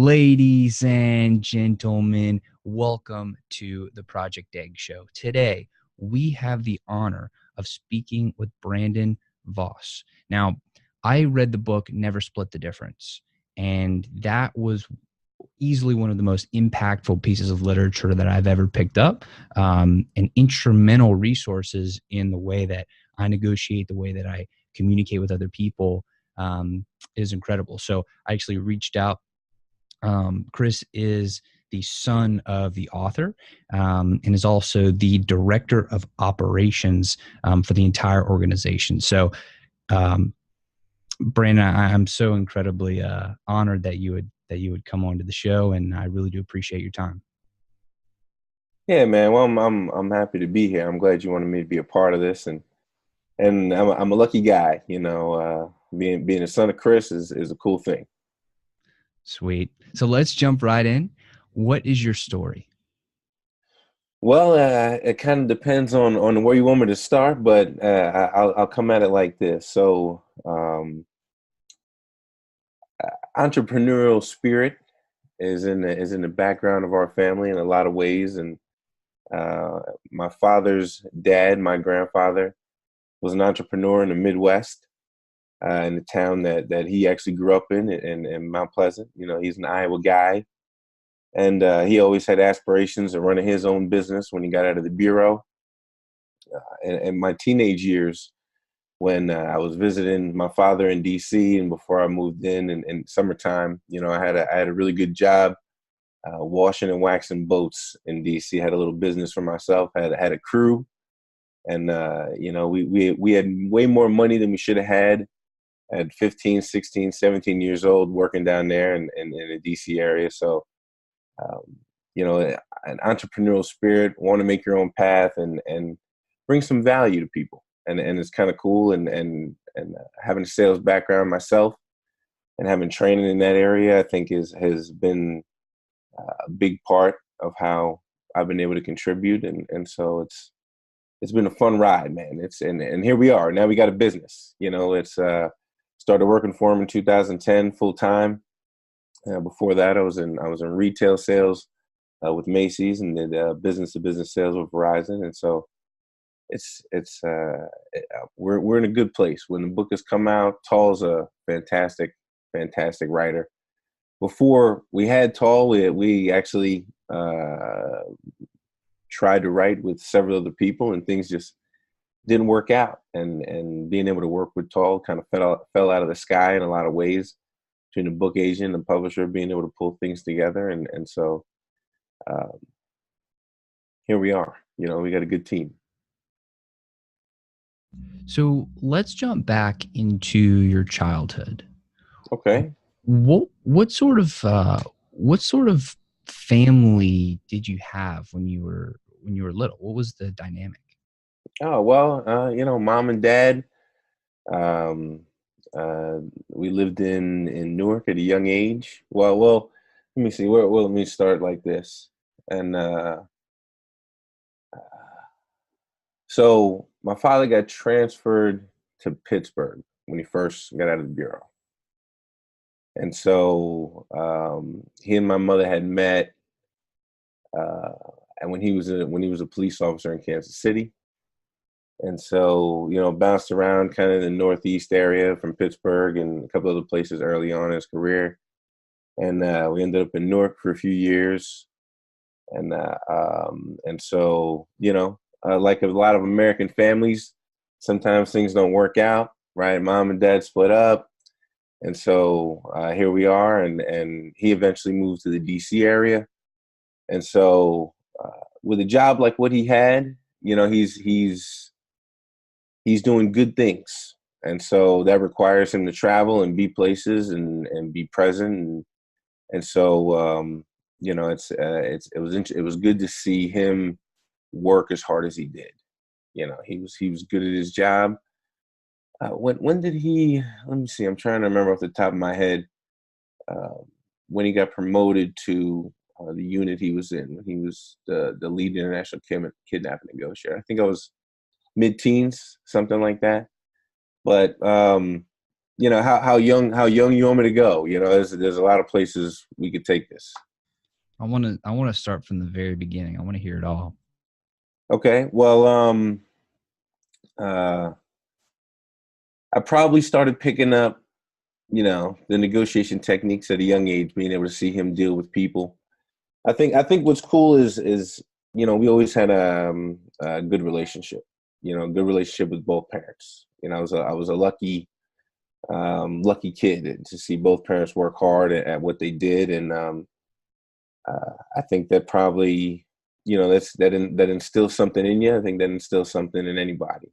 Ladies and gentlemen, welcome to the Project Egg Show. Today, we have the honor of speaking with Brandon Voss. Now, I read the book Never Split the Difference, and that was easily one of the most impactful pieces of literature that I've ever picked up, and instrumental resources in the way that I negotiate, the way that I communicate with other people, is incredible. So I actually reached out. Chris is the son of the author, and is also the director of operations for the entire organization. So, Brandon, I'm so incredibly honored that you would come on to the show, and I really do appreciate your time. Yeah, man. Well, I'm happy to be here. I'm glad you wanted me to be a part of this, and I'm a lucky guy. Being a son of Chris is a cool thing. Sweet. So let's jump right in. What is your story? Well, it kind of depends on where you want me to start, but I'll come at it like this. So, entrepreneurial spirit is in the background of our family in a lot of ways, and my father's dad, my grandfather, was an entrepreneur in the Midwest. In the town that he actually grew up in Mount Pleasant. He's an Iowa guy, and he always had aspirations of running his own business when he got out of the bureau. In my teenage years, when I was visiting my father in D.C. and before I moved in summertime, I had a really good job washing and waxing boats in D.C. Had a little business for myself. Had a crew, and we had way more money than we should have had at 15, 16, 17 years old, working down there in the DC area. So, um, an entrepreneurial spirit, want to make your own path and bring some value to people. And it's kind of cool. And having a sales background myself and having training in that area, I think has been a big part of how I've been able to contribute. And so it's been a fun ride, man. And here we are. Now we got a business. It's started working for him in 2010 full time. Before that, I was in retail sales with Macy's, and did business to business sales with Verizon. And so we're in a good place. When the book has come out, Tall's a fantastic writer. Before we had Tall, we actually tried to write with several other people, and things just didn't work out, and being able to work with Tall kind of fell out of the sky in a lot of ways, between the book agent and publisher being able to pull things together, and so um, here we are. We got a good team. So let's jump back into your childhood. Okay. What sort of family did you have when you were little? What was the dynamic? Oh well, mom and dad. Um, we lived in Newark at a young age. Well, let me see. Let me start like this. And so my father got transferred to Pittsburgh when he first got out of the bureau. And so he and my mother had met, uh, and when he was a police officer in Kansas City. And so, bounced around kind of the Northeast area from Pittsburgh and a couple other places early on in his career. And we ended up in Newark for a few years. And so, like a lot of American families, sometimes things don't work out, right? Mom and dad split up. And so here we are. And he eventually moved to the DC area. And so with a job like what he had, he's doing good things. And so that requires him to travel and be places and be present. And so, it was good to see him work as hard as he did. He was good at his job. When did he, let me see, I'm trying to remember off the top of my head, uh, when he got promoted to the unit he was in, when he was the lead international kidnapping negotiator. I think I was mid-teens, something like that. But how young you want me to go? There's a lot of places we could take this. I want to start from the very beginning. I want to hear it all. Okay. Well, uh, I probably started picking up, the negotiation techniques at a young age, being able to see him deal with people. I think what's cool is we always had a good relationship. Good relationship with both parents. I was a lucky kid to see both parents work hard at what they did, and I think that probably that instills something in you. I think that instills something in anybody.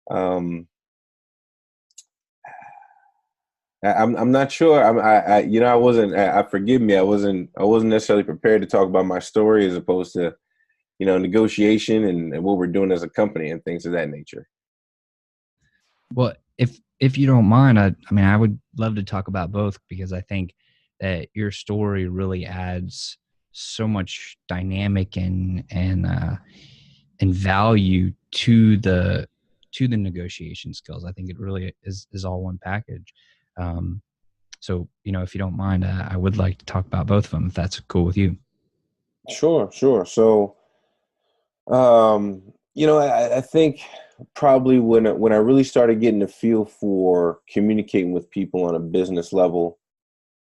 Um, I'm not sure. I wasn't. Forgive me. I wasn't necessarily prepared to talk about my story as opposed to negotiation and what we're doing as a company and things of that nature. Well, if you don't mind, I mean, I would love to talk about both because I think that your story really adds so much dynamic and value to the negotiation skills. I think it really is all one package. Um, so, if you don't mind, I would like to talk about both of them if that's cool with you. Sure, sure. So, I think probably when I really started getting a feel for communicating with people on a business level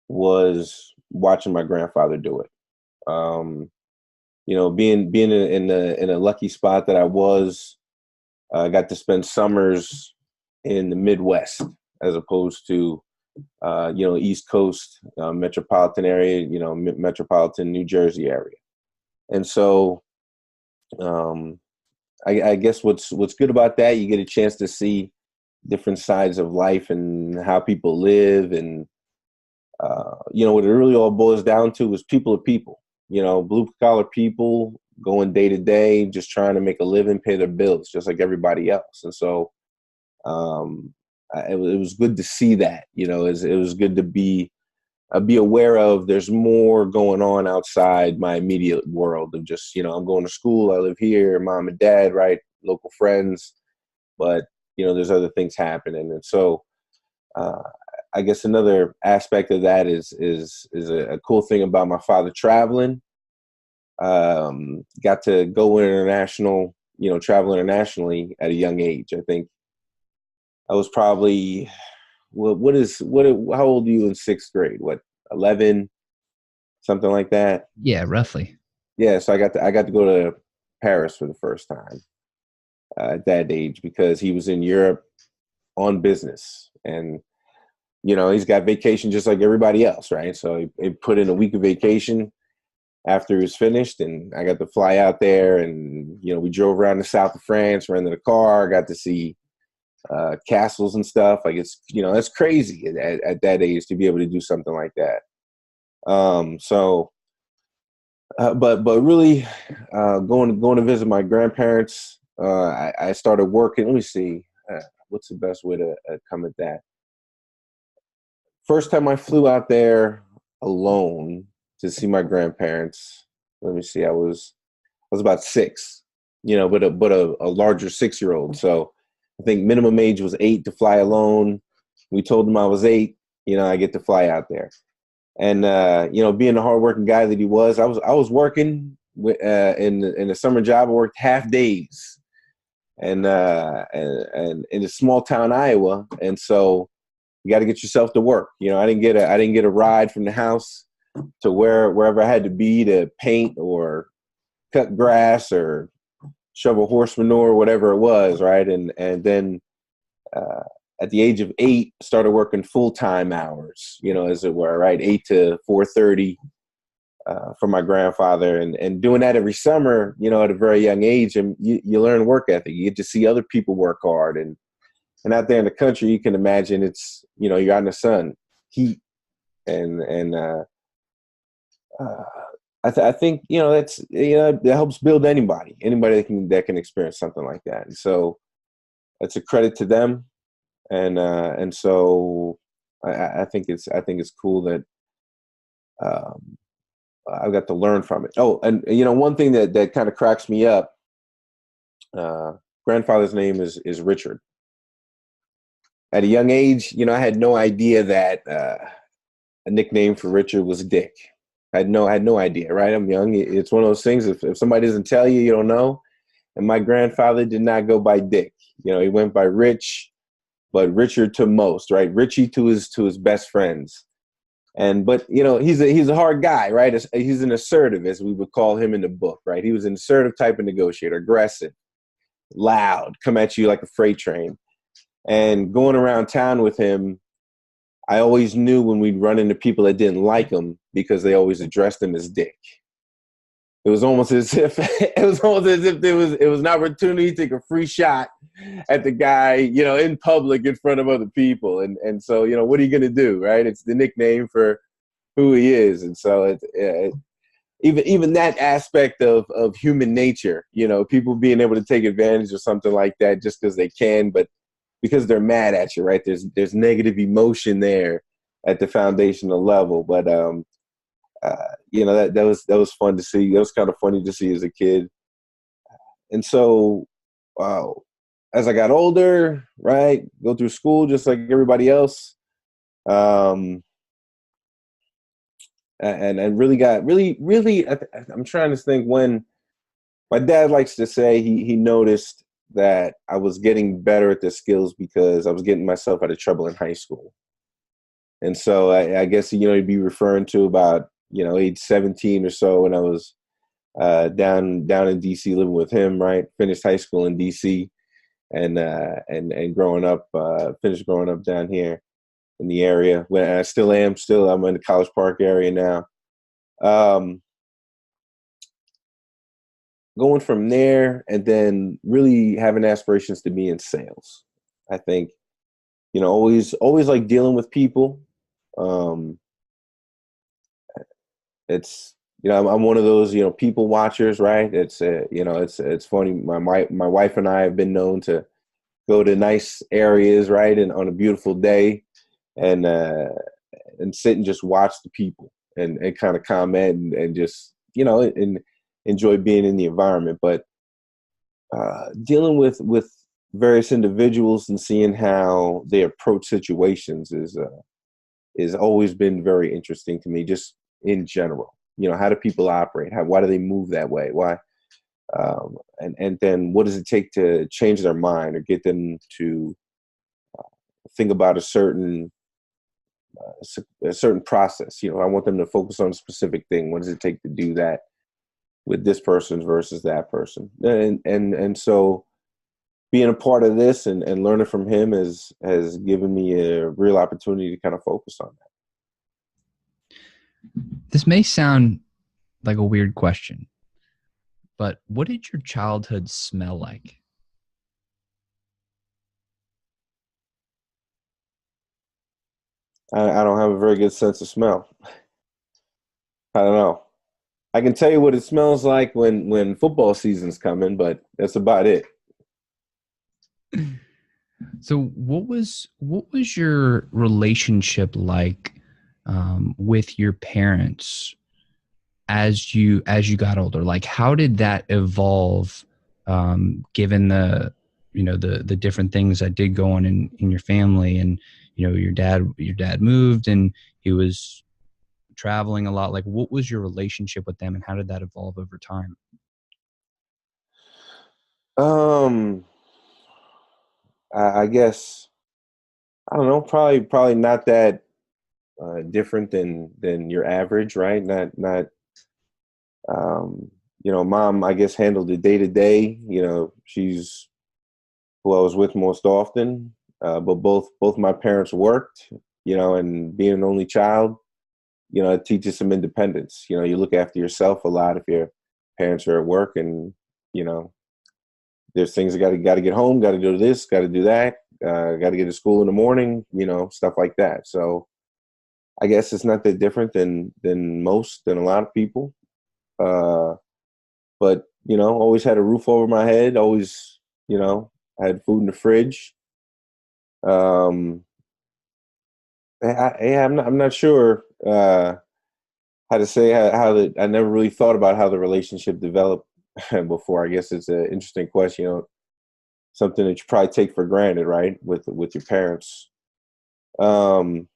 was watching my grandfather do it. Being in a lucky spot that I was, I got to spend summers in the Midwest as opposed to East Coast, metropolitan area, metropolitan New Jersey area. And so, um, I guess what's good about that, you get a chance to see different sides of life and how people live, and what it really all boils down to is people to people. Blue collar people going day to day, just trying to make a living, pay their bills, just like everybody else. And so, it was good to see that. It was good to be aware of. There's more going on outside my immediate world of just I'm going to school, I live here, mom and dad, right, local friends, but there's other things happening. And so, uh, I guess another aspect of that is a cool thing about my father traveling. Got to go international, travel internationally at a young age. I think I was probably how old are you in sixth grade? What, 11, something like that? Yeah, roughly. Yeah, so I got to go to Paris for the first time at that age because he was in Europe on business, and he's got vacation just like everybody else, right? So he put in a week of vacation after he was finished, and I got to fly out there, and we drove around the south of France, rented a car, got to see castles and stuff. Like that's crazy at that age to be able to do something like that. But really, going to visit my grandparents. I started working. Let me see, what's the best way to come at that. First time I flew out there alone to see my grandparents. Let me see. I was about 6, but a larger 6-year-old. So I think minimum age was 8 to fly alone. We told them I was 8. I get to fly out there. And being the hardworking guy that he was, I was working in the summer job. I worked half days, and in a small town Iowa, and so you got to get yourself to work. I didn't get a ride from the house to wherever I had to be to paint or cut grass or shovel horse manure, whatever it was, right? And then uh, at the age of 8, started working full-time hours, as it were, right? 8 to 4:30 for my grandfather, and doing that every summer, at a very young age, and you learn work ethic. You get to see other people work hard, and out there in the country, you can imagine it's, you're out in the sun, heat, and uh, I think that's that helps build anybody that can experience something like that, and so it's a credit to them. And so I think it's cool that um, I got to learn from it. Oh, and one thing that kind of cracks me up. Uh, Grandfather's name is Richard, at a young age, I had no idea that a nickname for Richard was Dick. I had no idea, right? I'm young. It's one of those things. If somebody doesn't tell you, you don't know. And my grandfather did not go by Dick. He went by Rich, but Richard to most, right? Richie to his best friends. But he's a hard guy, right? He's an assertive, as we would call him in the book, right? He was an assertive type of negotiator, aggressive, loud, come at you like a freight train. And going around town with him, I always knew when we'd run into people that didn't like him because they always addressed him as Dick. It was almost as if it was an opportunity to take a free shot at the guy, in public in front of other people. And so, what are you going to do, right? It's the nickname for who he is. And so even that aspect of human nature, people being able to take advantage of something like that just because they can, but because they're mad at you, right? There's negative emotion there at the foundational level. But that was fun to see. It was kind of funny to see as a kid. And so, wow, as I got older, right, go through school just like everybody else, and really got really. I'm trying to think when my dad likes to say he noticed that I was getting better at the skills because I was getting myself out of trouble in high school. And so I guess, he'd be referring to about, age 17 or so when I was down in DC living with him, right? Finished high school in DC and growing up, finished growing up down here in the area. When I still am, I'm in the College Park area now. Going from there and then really having aspirations to be in sales. I think, always like dealing with people. It's, I'm one of those, people watchers, right? It's funny. My wife and I have been known to go to nice areas, right? And on a beautiful day and sit and just watch the people and kind of comment and just, and enjoy being in the environment. But dealing with various individuals and seeing how they approach situations is always been very interesting to me, just in general. How do people operate? Why do they move that way? Why? And then what does it take to change their mind or get them to think about a certain process? I want them to focus on a specific thing. What does it take to do that with this person versus that person? And so being a part of this and learning from him has given me a real opportunity to kind of focus on that. This may sound like a weird question, but what did your childhood smell like? I don't have a very good sense of smell. I don't know. I can tell you what it smells like when football season's coming, but that's about it. So what was your relationship like with your parents as you got older? Like, how did that evolve given the the different things that did go on in your family? And your dad moved and he was traveling a lot. Like, what was your relationship with them and how did that evolve over time? Um, I guess I don't know. Probably not that different than your average, right? Not. Mom, I guess, handled the day to day. She's who I was with most often. But both my parents worked. And being an only child, it teaches some independence. You look after yourself a lot if your parents are at work, and there's things that got to get home, got to do this, got to do that, got to get to school in the morning, stuff like that. So I guess it's not that different than a lot of people. But always had a roof over my head. Always, had food in the fridge. Um, I'm not sure how to say how I never really thought about how the relationship developed before. I guess it's an interesting question. something that you probably take for granted, right? With your parents. Um,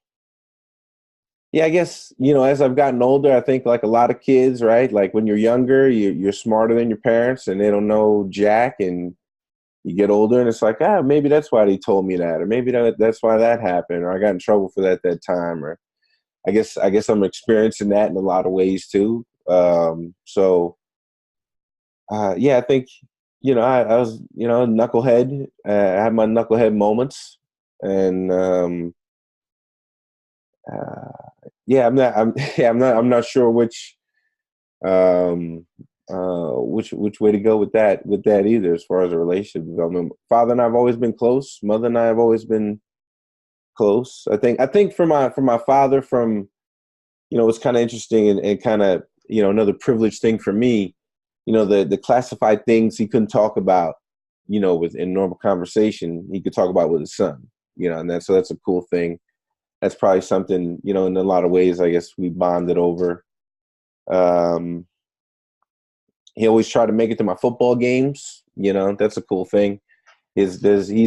yeah, I guess, as I've gotten older, I think like a lot of kids, right? Like when you're younger, you're smarter than your parents and they don't know jack, and you get older and it's like, maybe that's why they told me that, or maybe that's why that happened, or I got in trouble for that time, or I guess I'm experiencing that in a lot of ways too. Yeah, I think, I was, a knucklehead. I had my knucklehead moments, and yeah, I'm not sure which way to go with that either, as far as a relationship development. Father and I have always been close. Mother and I have always been close. I think for my father, it's kind of interesting, and kind of, another privileged thing for me, the classified things he couldn't talk about, in normal conversation, he could talk about with his son, and that's a cool thing. That's probably something, in a lot of ways, I guess we bonded over. Um, he always tried to make it to my football games. That's a cool thing. He's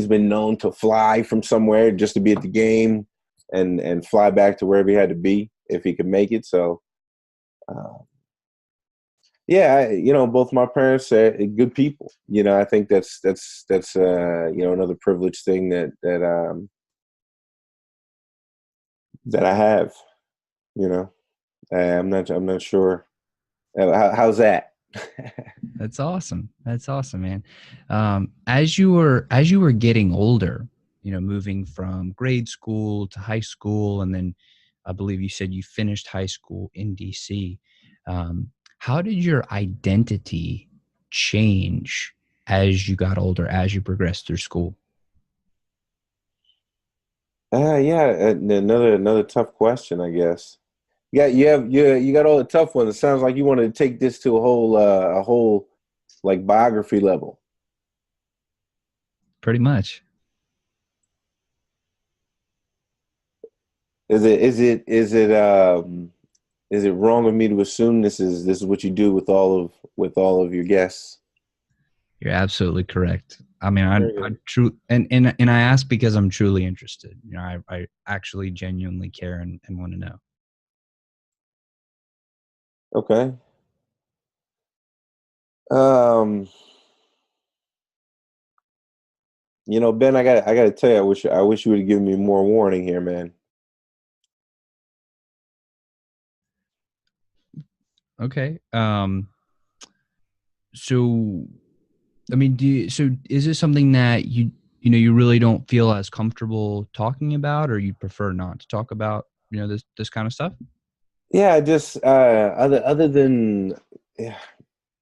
been known to fly from somewhere just to be at the game, and fly back to wherever he had to be if he could make it. So, uh, yeah, both my parents are good people. I think that's another privileged thing that I have. You know, I'm not sure. How's that? That's awesome. That's awesome, man. As you were getting older, moving from grade school to high school, and then I believe you said you finished high school in DC. How did your identity change as you got older, as you progressed through school? Yeah, another tough question, I guess. Yeah, you got all the tough ones. It sounds like you wanted to take this to a whole like biography level. Pretty much. Is it wrong of me to assume this is what you do with all of your guests? You're absolutely correct. I mean, Very I good. true and I ask because I'm truly interested. I actually genuinely care and want to know. Okay. Um, Ben, I gotta tell you, I wish you would have given me more warning here, man. Okay. So I mean, so is this something that you really don't feel as comfortable talking about, or you prefer not to talk about, this kind of stuff? Yeah, just other than yeah,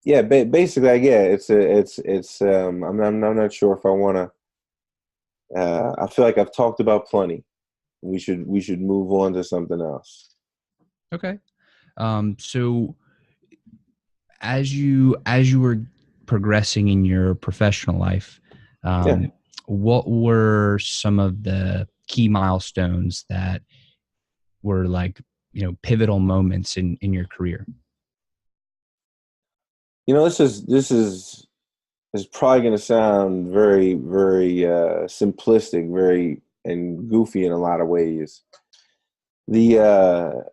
yeah, basically, yeah, I'm not sure if I want to. I feel like I've talked about plenty. We should move on to something else. Okay. So as you were progressing in your professional life, Yeah. um, what were some of the key milestones that were like pivotal moments in your career? This is probably going to sound very, very simplistic, very and goofy in a lot of ways. The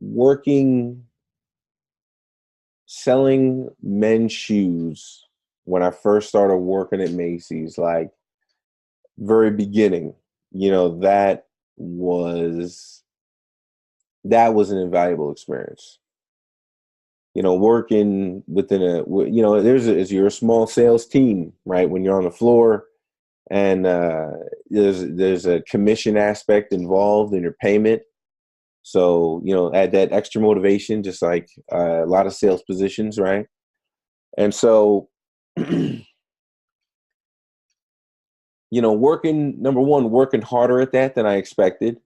working selling men's shoes when I first started working at Macy's, like very beginning, was that was an invaluable experience. Working within you're a small sales team, right? When you're on the floor, and there's a commission aspect involved in your payment. So, add that extra motivation, just like a lot of sales positions, right? And so, working, number one, working harder at that than I expected.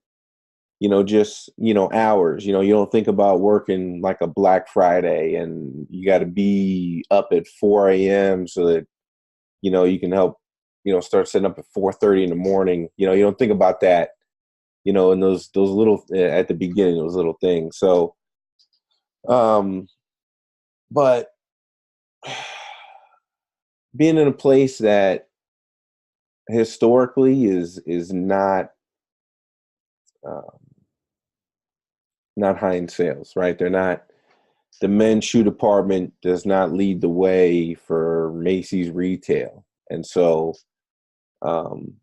Just, hours. You don't think about working like a Black Friday and you got to be up at 4 a.m. so that, you can help, start setting up at 4:30 in the morning. You don't think about that, and those little, at the beginning, those little things. So, um, but being in a place that historically is um, not high in sales, right? They're not, the men's shoe department does not lead the way for Macy's retail. And so, um,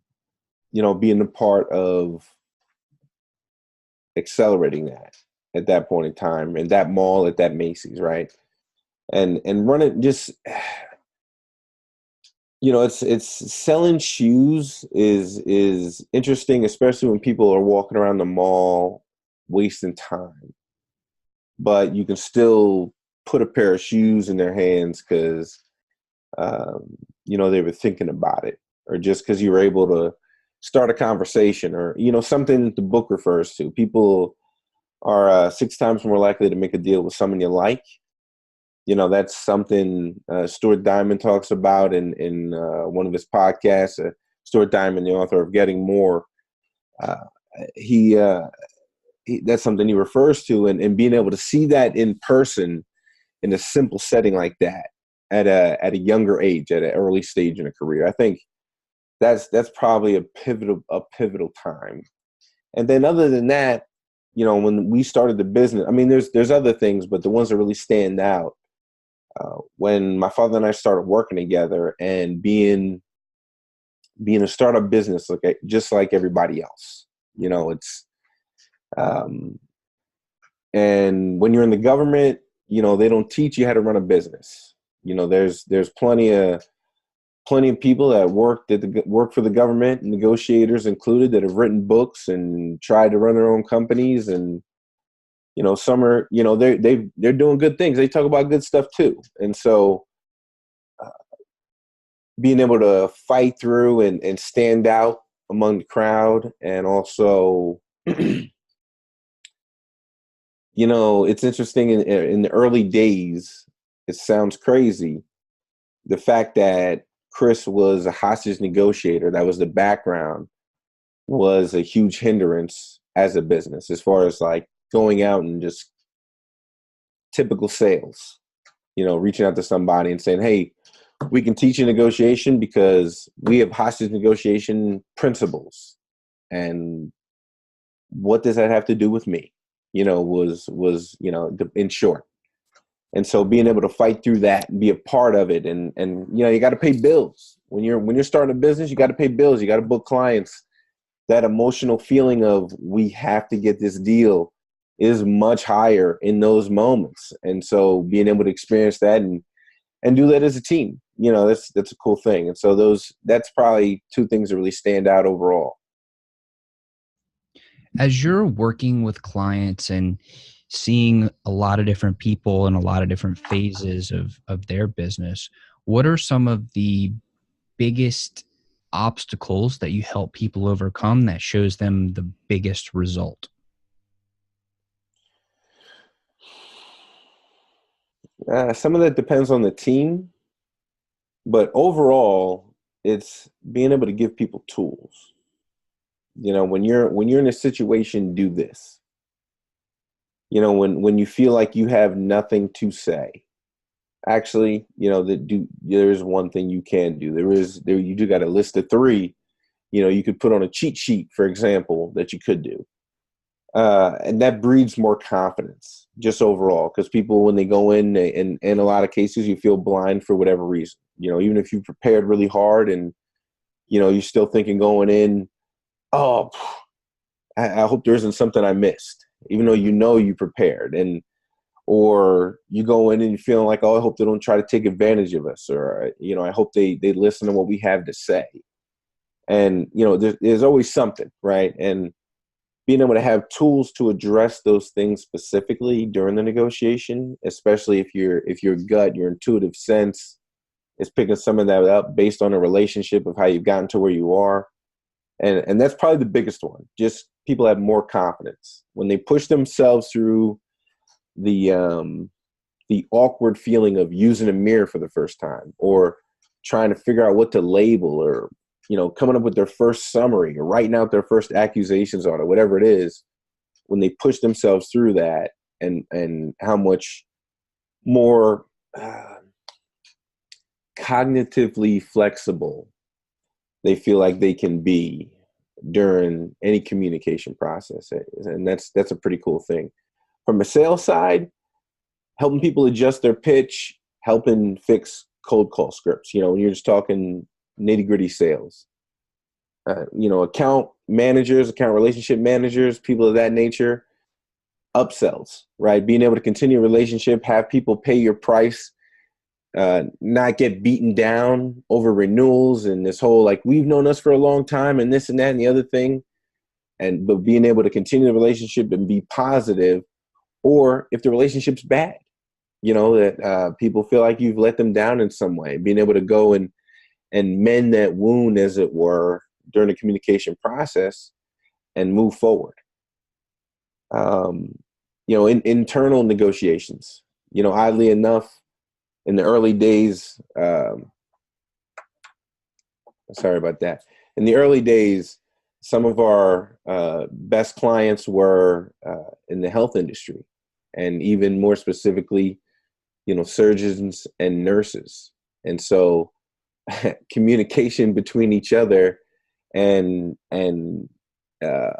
being a part of accelerating that at that point in time, and that mall at that Macy's, right? And run it just, it's selling shoes is interesting, especially when people are walking around the mall wasting time. But you can still put a pair of shoes in their hands because they were thinking about it, or just because you were able to start a conversation, or something the book refers to. People are 6 times more likely to make a deal with someone you like. That's something Stuart Diamond talks about in one of his podcasts. Stuart Diamond, the author of Getting More, uh, he, that's something he refers to, and being able to see that in person in a simple setting like that at a younger age, at an early stage in a career. I think that's probably a pivotal time. And then other than that, when we started the business, I mean, there's other things, but the ones that really stand out, when my father and I started working together and being a startup business, just like everybody else, it's, and when you're in the government, they don't teach you how to run a business. There's plenty of people that work for the government, negotiators included, that have written books and tried to run their own companies. And some are, they're doing good things. They talk about good stuff too. And so being able to fight through and stand out among the crowd, and also it's interesting in the early days, it sounds crazy, the fact that Chris was a hostage negotiator, that was the background, was a huge hindrance as a business, as far as like going out and just typical sales, reaching out to somebody and saying, hey, we can teach you negotiation because we have hostage negotiation principles. And what does that have to do with me? Was in short. And so being able to fight through that and be a part of it, and you got to pay bills when you're starting a business. You got to pay bills. You got to book clients. That emotional feeling of we have to get this deal is much higher in those moments. And so being able to experience that and do that as a team, that's a cool thing. And so that's probably two things that really stand out overall. As you're working with clients and seeing a lot of different people in a lot of different phases of their business, what are some of the biggest obstacles that you help people overcome that shows them the biggest result? Some of that depends on the team, but overall, it's being able to give people tools. When you're in a situation, do this. When you feel like you have nothing to say, actually, there's one thing you can do. You do got a list of 3. You could put on a cheat sheet, for example, that you could do. And that breeds more confidence just overall, because people, when they go in a lot of cases, you feel blind for whatever reason. Even if you prepared really hard and, you're still thinking going in, oh, I hope there isn't something I missed, even though you prepared. Or you go in and you're feeling like, oh, I hope they don't try to take advantage of us, or, I hope they listen to what we have to say. And, there's always something, right? And being able to have tools to address those things specifically during the negotiation, especially if your gut, your intuitive sense is picking some of that up based on a relationship of how you've gotten to where you are. And that's probably the biggest one. Just people have more confidence when they push themselves through the awkward feeling of using a mirror for the first time, or trying to figure out what to label, or coming up with their first summary, or writing out their first accusations on it, whatever it is. When they push themselves through that, and how much more cognitively flexible they feel like they can be during any communication process. And that's a pretty cool thing. From a sales side, helping people adjust their pitch, helping fix cold call scripts. When you're just talking nitty gritty sales, account managers, account relationship managers, people of that nature, upsells, right? Being able to continue a relationship, have people pay your price, not get beaten down over renewals and this whole, like, we've known us for a long time and this and that and the other thing. But being able to continue the relationship and be positive, or if the relationship's bad, that people feel like you've let them down in some way, being able to go and mend that wound, as it were, during the communication process and move forward. In internal negotiations, oddly enough, in the early days, sorry about that. In the early days, some of our best clients were in the health industry, and even more specifically, surgeons and nurses. And so communication between each other and in the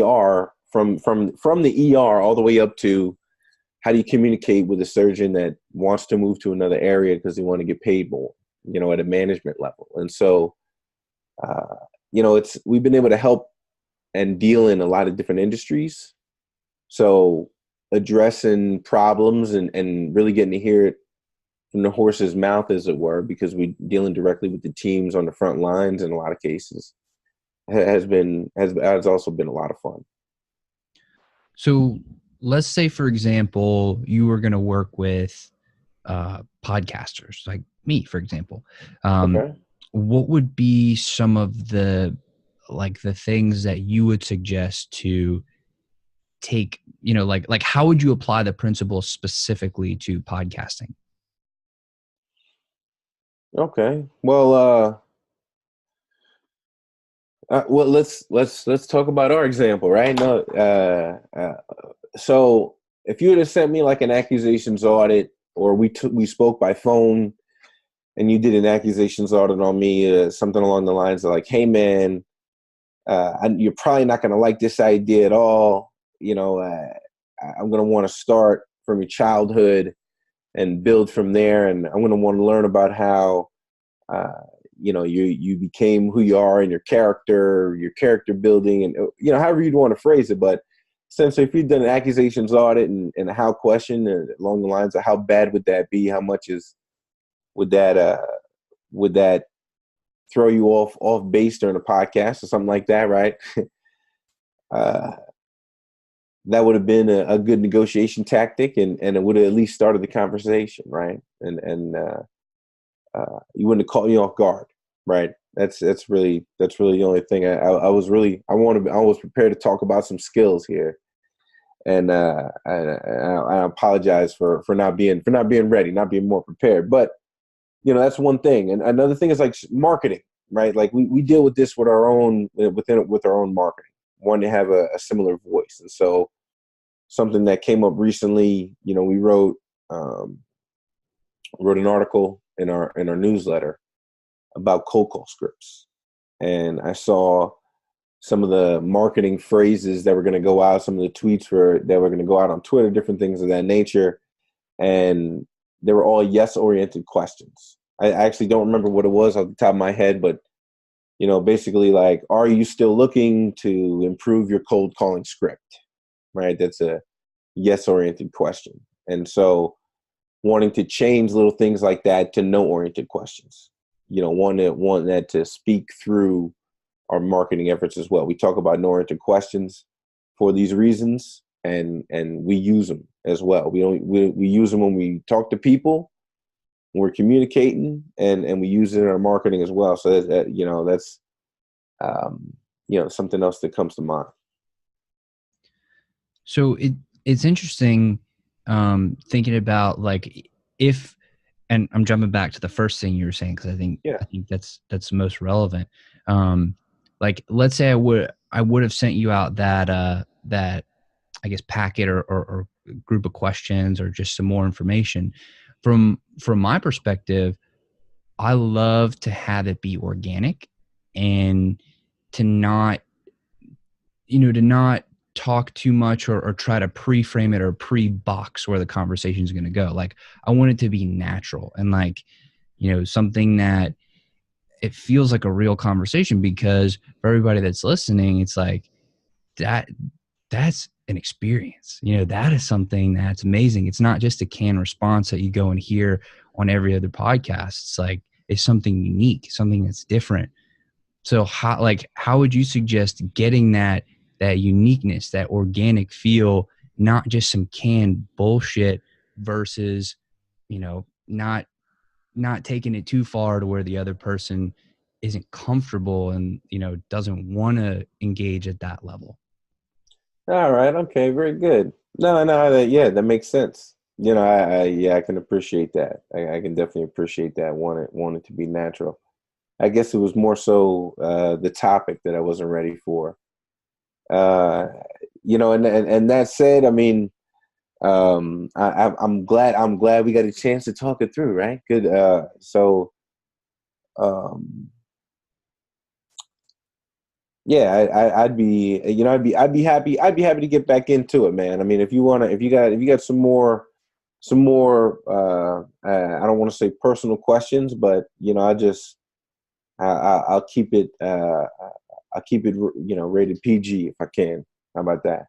ER, from the ER all the way up to how do you communicate with a surgeon that wants to move to another area because they want to get paid more, at a management level. And so, we've been able to help and deal in a lot of different industries. So addressing problems and really getting to hear it from the horse's mouth, as it were, because we're dealing directly with the teams on the front lines in a lot of cases, has also been a lot of fun. So let's say, for example, you were going to work with podcasters like me, for example. Okay. What would be some of the things that you would suggest to take, like how would you apply the principles specifically to podcasting? Okay. Well, let's talk about our example, right? No, so if you would have sent me like an accusations audit, or we spoke by phone, and you did an accusations audit on me, something along the lines of like, hey man, you're probably not going to like this idea at all. I'm going to want to start from your childhood and build from there, and I'm going to want to learn about how you became who you are, and your character building, and however you'd want to phrase it. But essentially, if you've done an accusations audit and a how question along the lines of how bad would that be, how much would that throw you off base during a podcast or something like that, right? That would have been a good negotiation tactic, and it would have at least started the conversation, right? And you wouldn't have caught me off guard, right? That's really the only thing. I was prepared to talk about some skills here, and I apologize for not being ready, not being more prepared. But that's one thing, and another thing is like marketing, right? Like we deal with this with our own marketing, wanting to have a similar voice. And so something that came up recently, we wrote an article in our newsletter about cold call scripts, and I saw some of the marketing phrases that were going to go out, some of the tweets that were going to go out on Twitter, different things of that nature, and they were all yes-oriented questions. I actually don't remember what it was off the top of my head, but basically like, are you still looking to improve your cold calling script? Right? That's a yes-oriented question. And so wanting to change little things like that to no-oriented questions. Want that to speak through our marketing efforts as well. We talk about no-oriented questions for these reasons, and we use them as well. We use them when we talk to people, when we're communicating, and we use it in our marketing as well. So that's something else that comes to mind. So it's interesting thinking about like if, and I'm jumping back to the first thing you were saying, because I think that's most relevant. Like let's say I would have sent you out that I guess packet or group of questions or just some more information. from my perspective, I love to have it be organic and to not, to not talk too much or try to pre-frame it or pre-box where the conversation is going to go. Like I want it to be natural and like, something that it feels like a real conversation, because for everybody that's listening, it's like that's an experience. That is something that's amazing. It's not just a canned response that you go and hear on every other podcast. It's like, it's something unique, something that's different. So how would you suggest getting that uniqueness, that organic feel, not just some canned bullshit versus, not taking it too far to where the other person isn't comfortable and, doesn't want to engage at that level? All right. Okay. Very good. No, no. Yeah, that makes sense. Yeah, I can appreciate that. I can definitely appreciate that. Want it to be natural. I guess it was more so the topic that I wasn't ready for. Uh, and that said, I mean, I'm glad we got a chance to talk it through, right? Good. Um, yeah, I'd be happy to get back into it, man. I mean, if you got some more, I don't want to say personal questions, but I'll keep it, rated PG if I can. How about that?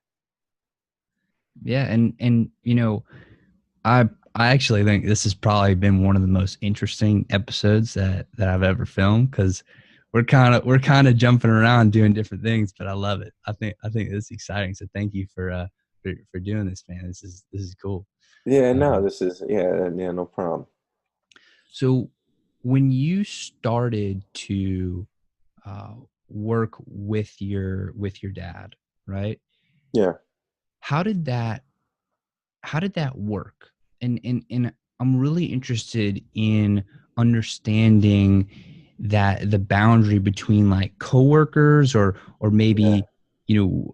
Yeah. And, I actually think this has probably been one of the most interesting episodes that I've ever filmed, because we're kind of jumping around doing different things, but I love it. I think this is exciting. So thank you for doing this, man. This is cool. Yeah, no, Um, this is yeah, no problem. so when you started to uh, work with your dad, right? Yeah. How did that how did that work? And I'm really interested in understanding that the boundary between like coworkers or Yeah. maybe, you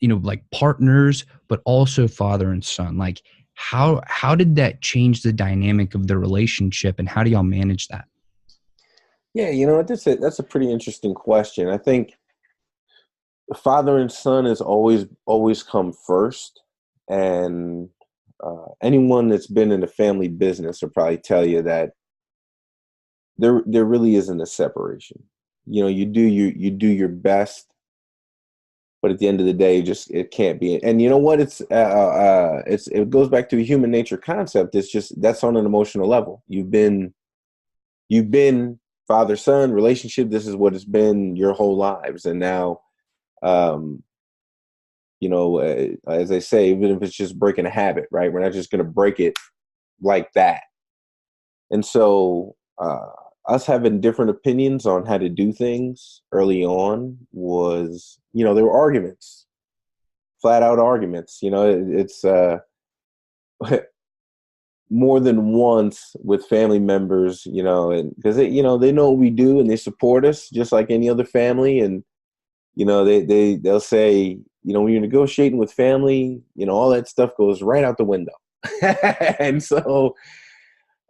know, like partners, but also father and son. Like how did that change the dynamic of the relationship, and how do y'all manage that? Yeah, you know what? That's a pretty interesting question. I think father and son has always come first, and anyone that's been in the family business will probably tell you that there really isn't a separation. You do your best, but at the end of the day, just it can't be. And you know what? It goes back to a human nature concept. It's just that's on an emotional level. You've been father son relationship. This is what it's been your whole lives, and now um, as I say, even if it's just breaking a habit, right? We're not just going to break it like that. And so, us having different opinions on how to do things early on was, there were arguments, flat out arguments. It's more than once with family members, and because they know what we do and they support us just like any other family. And they'll say, when you're negotiating with family, all that stuff goes right out the window. And so,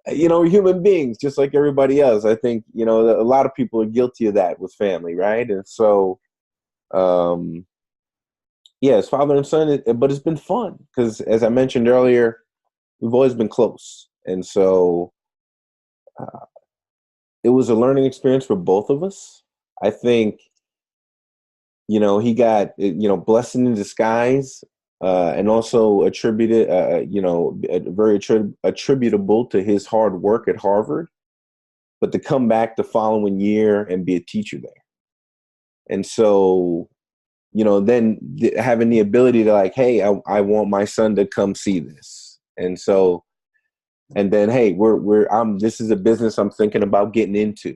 we're human beings just like everybody else. I think, a lot of people are guilty of that with family, right? And so, um, yeah, it's father and son, but it's been fun because, as I mentioned earlier, we've always been close. And so, uh, it was a learning experience for both of us. I think he got, blessing in disguise, and also attributed, very attributable to his hard work at Harvard, but to come back the following year and be a teacher there. And so, then having the ability to like, hey, I want my son to come see this. And so, and then, hey, this is a business I'm thinking about getting into.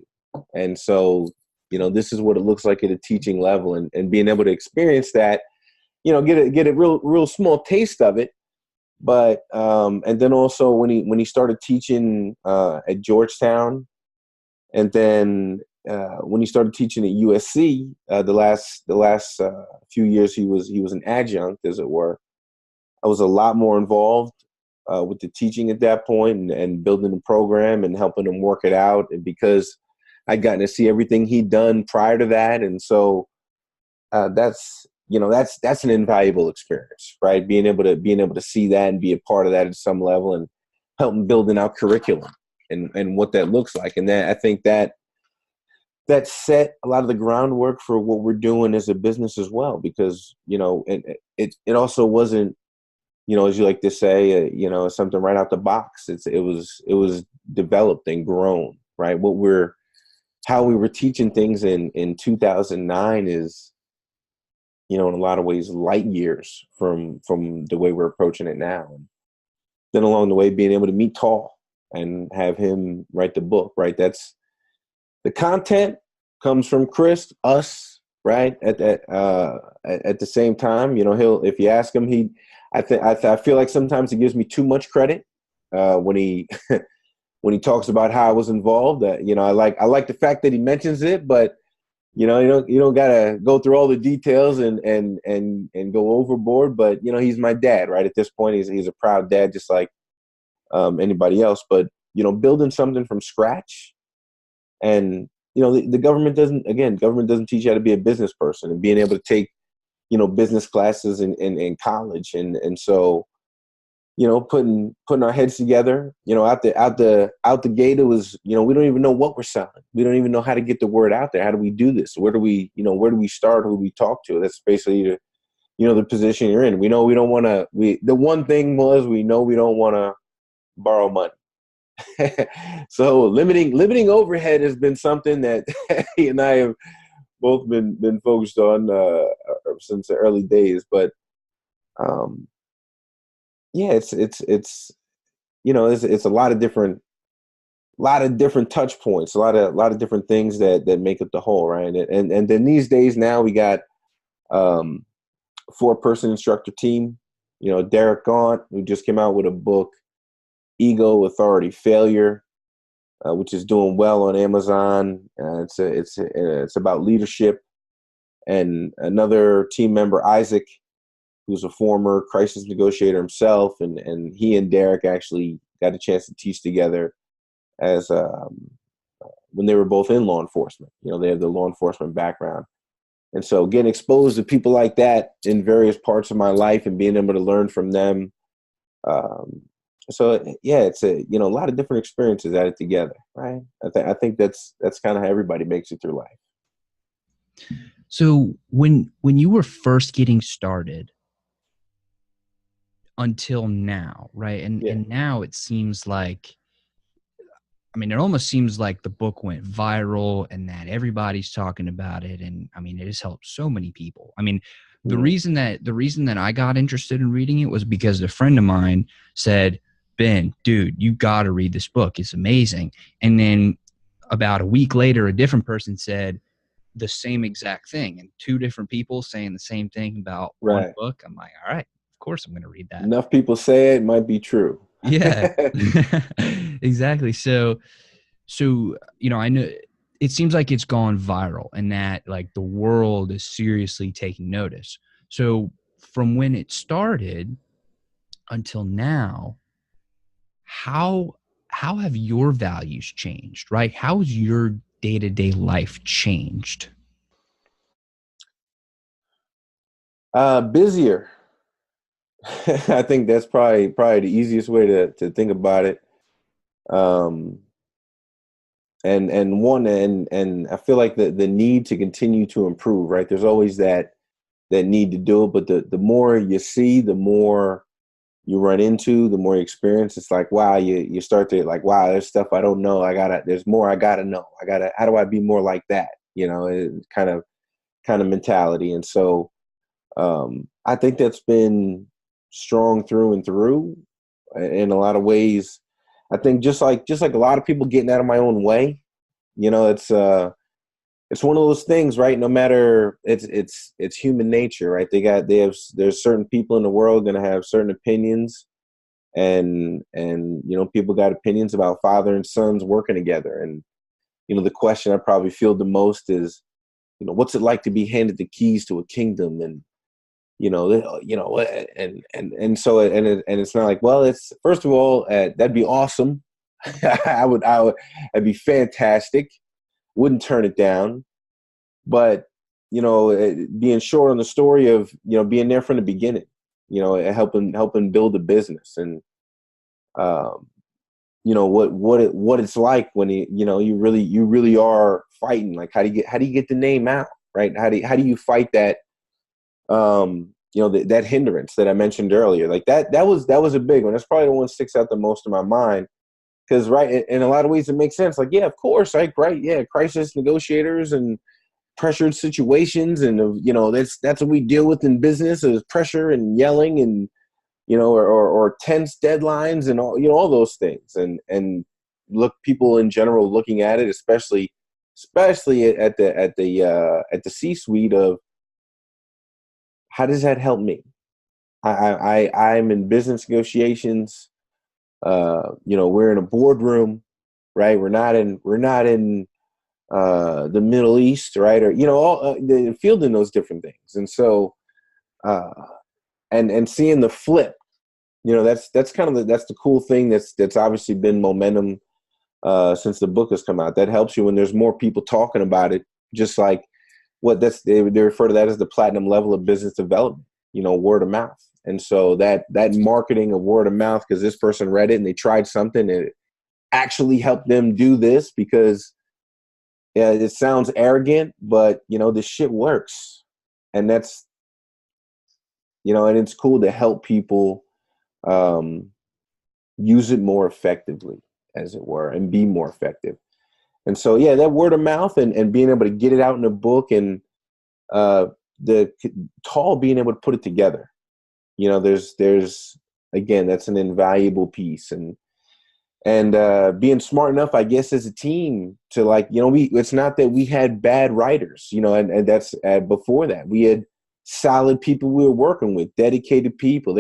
And so, this is what it looks like at a teaching level, and being able to experience that, get a real small taste of it. But, and then also when he started teaching, at Georgetown, and then, when he started teaching at USC, the last few years, he was an adjunct, as it were. I was a lot more involved. with the teaching at that point, and building the program and helping him work it out. And because I'd gotten to see everything he'd done prior to that. And so that's an invaluable experience, right? Being able to see that and be a part of that at some level, and helping building out curriculum and what that looks like. And that, I think that set a lot of the groundwork for what we're doing as a business as well, because, it also wasn't, as you like to say, something right out the box. It was developed and grown, right? How we were teaching things in 2009 is, in a lot of ways, light years from the way we're approaching it now. And then along the way, being able to meet Tall and have him write the book, right? That's the content comes from Chris, us, right? At the same time, if you ask him, I feel like sometimes he gives me too much credit when he when he talks about how I was involved. I like the fact that he mentions it, but you don't gotta go through all the details and go overboard. But he's my dad, right? At this point, he's a proud dad, just like anybody else. But building something from scratch, and the government doesn't teach you how to be a business person, and being able to take business classes in college, and so putting our heads together, out the gate, it was, we don't even know what we're selling. We don't even know how to get the word out there. How do we do this? Where do we start? Who do we talk to? That's basically the position you're in. We know we don't want to. The one thing was, we know we don't want to borrow money. So limiting overhead has been something that he and I have both been focused on since the early days. But yeah, it's a lot of different touch points, a lot of different things that make up the whole, right? And then these days now we got 4-person instructor team. Derek Gaunt, who just came out with a book, Ego, Authority, Failure, which is doing well on Amazon. It's about leadership. And another team member, Isaac, who's a former crisis negotiator himself, and he and Derek actually got a chance to teach together as when they were both in law enforcement. They have the law enforcement background. And so getting exposed to people like that in various parts of my life and being able to learn from them. So yeah, it's a lot of different experiences added together, right? I think that's kind of how everybody makes it through life. So when you were first getting started until now, right? And now it seems like, it almost seems like the book went viral and that everybody's talking about it. And it has helped so many people. The reason that I got interested in reading it was because a friend of mine said, Ben, dude, you got to read this book. It's amazing. And then about a week later, a different person said the same exact thing, and 2 different people saying the same thing about one book. I'm like, all right, of course I'm going to read that. Enough people say it might be true. Yeah, exactly. So, I know it seems like it's gone viral and that like the world is seriously taking notice. So from when it started until now, how have your values changed, right? How has your day-to-day life changed? Busier. I think that's probably the easiest way to think about it. And I feel like the need to continue to improve, right? There's always that need to do it, but the more you see, the more you run into, the more you experience. It's like, wow, you start to like, wow, there's stuff I don't know. There's more I gotta know. How do I be more like that? It's kind of mentality. And so I think that's been strong through and through in a lot of ways. I think just like a lot of people getting out of my own way, it's one of those things, right? No matter, it's human nature, right? There's certain people in the world going to have certain opinions, and people got opinions about father and sons working together. And the question I probably feel the most is, what's it like to be handed the keys to a kingdom, and And it's not like, well, it's first of all, that'd be awesome. That'd be fantastic. Wouldn't turn it down, but being short on the story of being there from the beginning, helping build a business, and what it's like when you really are fighting. Like, how do you get the name out, right? How do you fight that that hindrance that I mentioned earlier? Like that was a big one. That's probably the one that sticks out the most in my mind, because right, in a lot of ways it makes sense. Like, yeah, of course, like, right, yeah, crisis negotiators and pressured situations, and that's what we deal with in business, is pressure and yelling, and or tense deadlines, and all those things, and look, people in general looking at it, especially at the C-suite, of how does that help me? I'm in business negotiations. We're in a boardroom, right? We're not in the Middle East, right? Or all the fielding those different things, and so and seeing the flip, that's kind of that's the cool thing. That's obviously been momentum since the book has come out. That helps you when there's more people talking about it. Just like they refer to that as the platinum level of business development. Word of mouth. And so that marketing of word of mouth, because this person read it and they tried something and it actually helped them do this, because it sounds arrogant, but this shit works. And that's, and it's cool to help people use it more effectively, as it were, and be more effective. And so, yeah, that word of mouth, and being able to get it out in a book, and the Tall being able to put it together. There's again, that's an invaluable piece, and being smart enough, I guess, as a team to, like, it's not that we had bad writers, and that's before that we had solid people we were working with, dedicated people.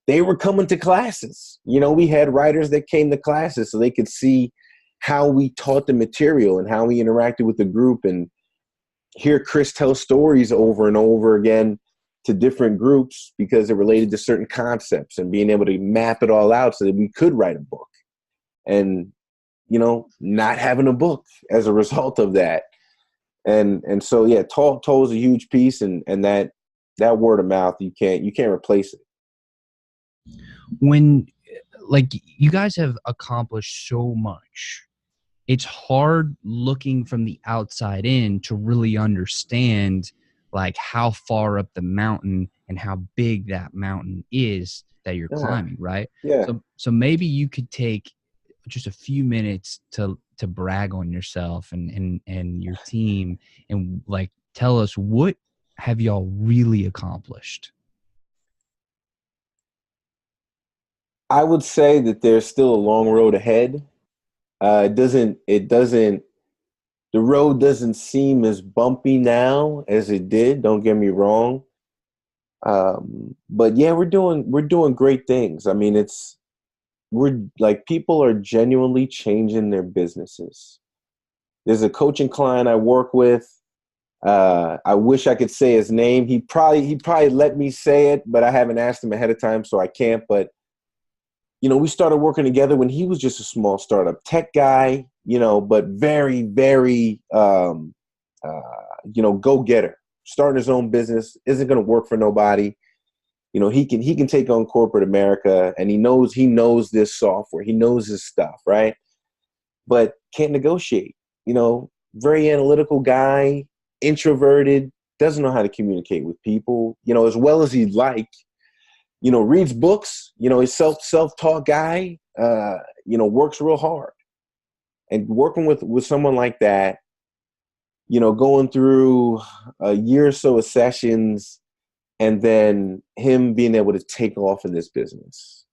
They were coming to classes. We had writers that came to classes so they could see how we taught the material and how we interacted with the group, and hear Chris tell stories over and over again to different groups because it related to certain concepts, and being able to map it all out so that we could write a book, and not having a book as a result of that. And so, yeah, Tall is a huge piece, and that word of mouth, you can't replace it. When, like, you guys have accomplished so much, it's hard looking from the outside in to really understand, like, how far up the mountain and how big that mountain is that you're climbing, right? Yeah. So maybe you could take just a few minutes to brag on yourself and your team, and, like, tell us, what have y'all really accomplished? I would say that there's still a long road ahead. The road doesn't seem as bumpy now as it did. Don't get me wrong. But yeah, we're doing great things. I mean, we're like, people are genuinely changing their businesses. There's a coaching client I work with. I wish I could say his name. He probably let me say it, but I haven't asked him ahead of time, so I can't. But we started working together when he was just a small startup tech guy, but very, very, go-getter, starting his own business, isn't going to work for nobody. He can take on corporate America, and he knows this software. He knows his stuff, right? But can't negotiate, very analytical guy, introverted, doesn't know how to communicate with people, as well as he'd like. Reads books, he's self-taught guy, works real hard. And working with someone like that, going through a year or so of sessions, and then him being able to take off in this business.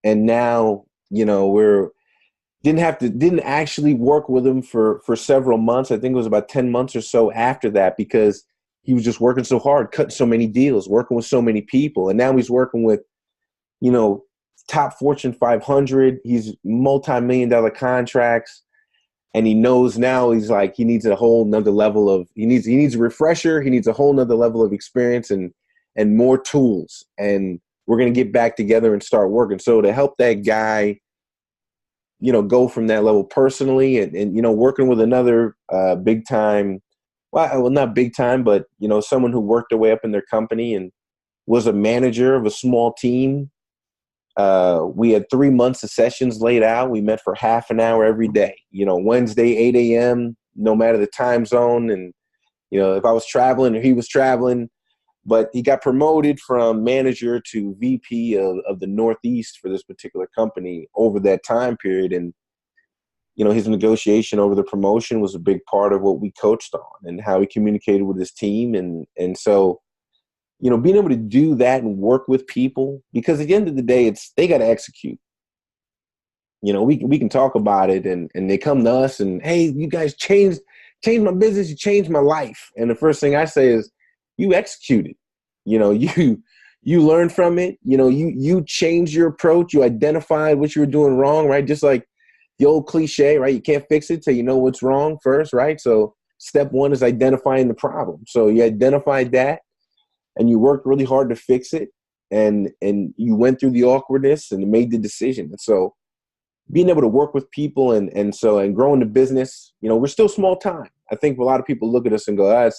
And now, didn't actually work with him for several months. I think it was about 10 months or so after that, because he was just working so hard, cutting so many deals, working with so many people. And now he's working with, top Fortune 500. He's multi-million-dollar contracts. And he knows now, he's like, he needs a whole nother level of, he needs a refresher. He needs a whole nother level of experience. And and more tools, and we're going to get back together and start working. So to help that guy, go from that level personally, and working with another big time, well, not big time, but, someone who worked their way up in their company and was a manager of a small team. We had 3 months of sessions laid out. We met for half an hour every day, Wednesday, 8 a.m., no matter the time zone. And, if I was traveling or he was traveling, but he got promoted from manager to VP of the Northeast for this particular company over that time period. And, his negotiation over the promotion was a big part of what we coached on and how he communicated with his team. And so, being able to do that and work with people, because at the end of the day, they got to execute. We can talk about it, and they come to us and, hey, you guys changed my business, you changed my life. And the first thing I say is, you executed. You learned from it. You changed your approach. You identified what you were doing wrong, right? Just like the old cliche, right? You can't fix it till you know what's wrong first, right? So step one is identifying the problem. So you identified that, and you worked really hard to fix it, and you went through the awkwardness and made the decision. And so being able to work with people and growing the business, we're still small time. I think a lot of people look at us and go,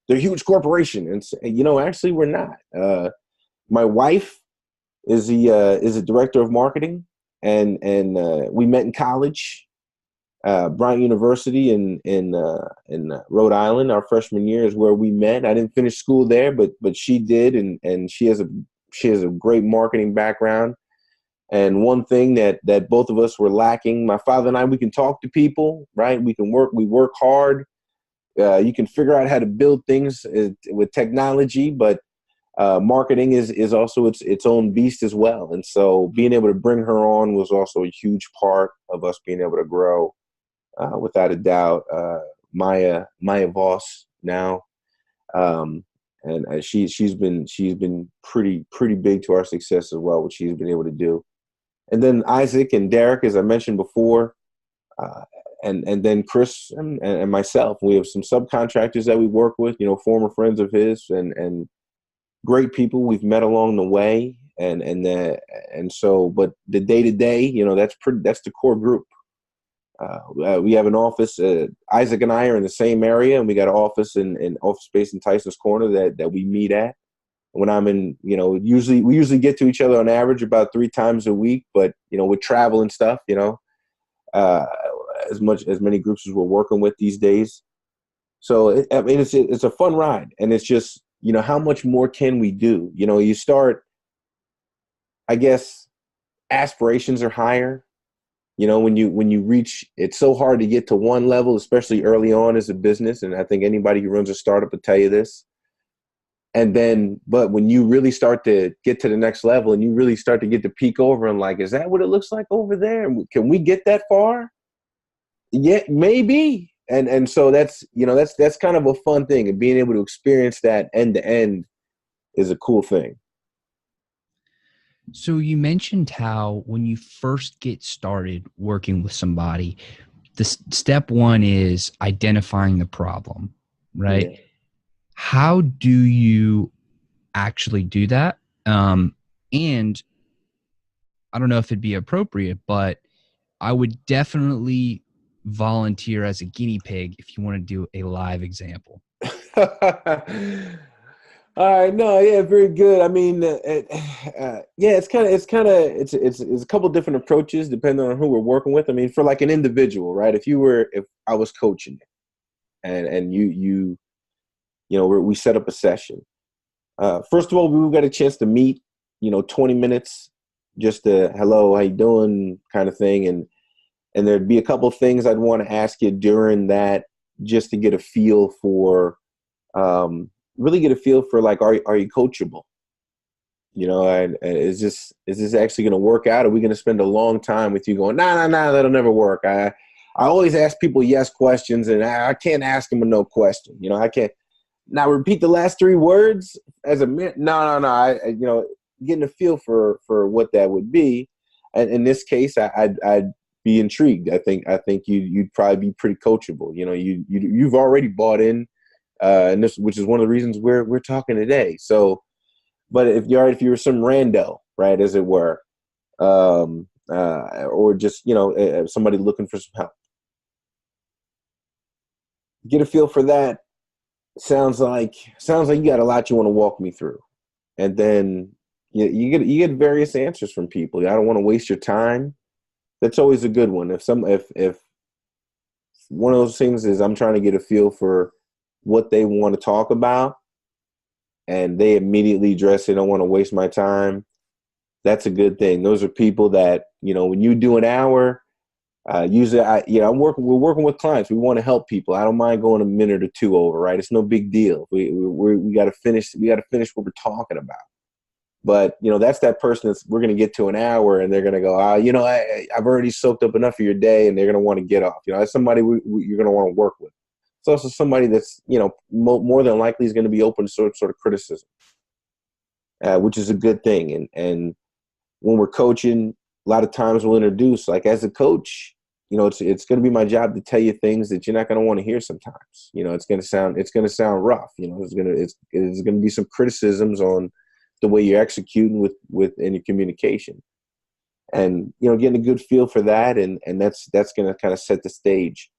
they're a huge corporation. And actually we're not. My wife is a director of marketing, and we met in college, Bryant University in Rhode Island. Our freshman year is where we met. I didn't finish school there, but she did, and she has a great marketing background. And one thing that both of us were lacking, my father and I, we can talk to people, right? We work hard. You can figure out how to build things with technology, but marketing is also its own beast as well. And so being able to bring her on was also a huge part of us being able to grow. Without a doubt, Maya Voss now, and she's been pretty big to our success as well, what she's been able to do. And then Isaac and Derek, as I mentioned before, and then Chris and myself. We have some subcontractors that we work with, former friends of his, and great people we've met along the way. And so, but the day to day, that's the core group. We have an office. Isaac and I are in the same area, and we got an office in office space in Tyson's Corner that we meet at. When I'm in, we usually get to each other on average about 3 times a week. But with travel and stuff, as many groups as we're working with these days. So it's a fun ride, and it's just how much more can we do? You start, I guess, aspirations are higher. When you reach, it's so hard to get to one level, especially early on as a business. And I think anybody who runs a startup will tell you this. And then, but when you really start to get to the next level and you really start to get to peek over and like, is that what it looks like over there? Can we get that far? Yeah, maybe. And so that's kind of a fun thing, and being able to experience that end to end is a cool thing. So you mentioned how when you first get started working with somebody, the step one is identifying the problem, right? Yeah. How do you actually do that? And I don't know if it'd be appropriate, but I would definitely volunteer as a guinea pig if you want to do a live example. All right, no, yeah, very good. I mean, it's a couple different approaches depending on who we're working with. I mean, for like an individual, right? If I was coaching and we set up a session. First of all, we got a chance to meet, 20 minutes, just a hello, how you doing kind of thing. And there'd be a couple of things I'd want to ask you during that, just to get a feel for, really get a feel for like, are you coachable? And is this actually going to work out? Are we going to spend a long time with you going, nah, that'll never work. I always ask people yes questions, and I can't ask them a no question. I can't. Now repeat the last 3 words as a minute. No. Getting a feel for what that would be. And in this case, I'd be intrigued. I think you'd probably be pretty coachable. You've already bought in, and which is one of the reasons we're talking today. So But if you're some rando, right, as it were, or just, somebody looking for some help, get a feel for that. Sounds like you got a lot you want to walk me through, and then you get various answers from people. I don't want to waste your time. That's always a good one. If one of those things is I'm trying to get a feel for what they want to talk about, and they immediately address they don't want to waste my time, that's a good thing. Those are people that, when you do an hour, usually we're working with clients. We want to help people. I don't mind going a minute or two over, right? It's no big deal. We got to finish what we're talking about. But, that's that person we're going to get to an hour and they're going to go, I've already soaked up enough of your day, and they're going to want to get off. That's somebody you're going to want to work with. It's also somebody that's, more than likely is going to be open to sort of criticism, which is a good thing. And when we're coaching, a lot of times we'll introduce, like, as a coach, it's going to be my job to tell you things that you're not going to want to hear sometimes. It's going to sound rough. There's going to be some criticisms on the way you're executing with in your communication, and getting a good feel for that, and that's going to kind of set the stage.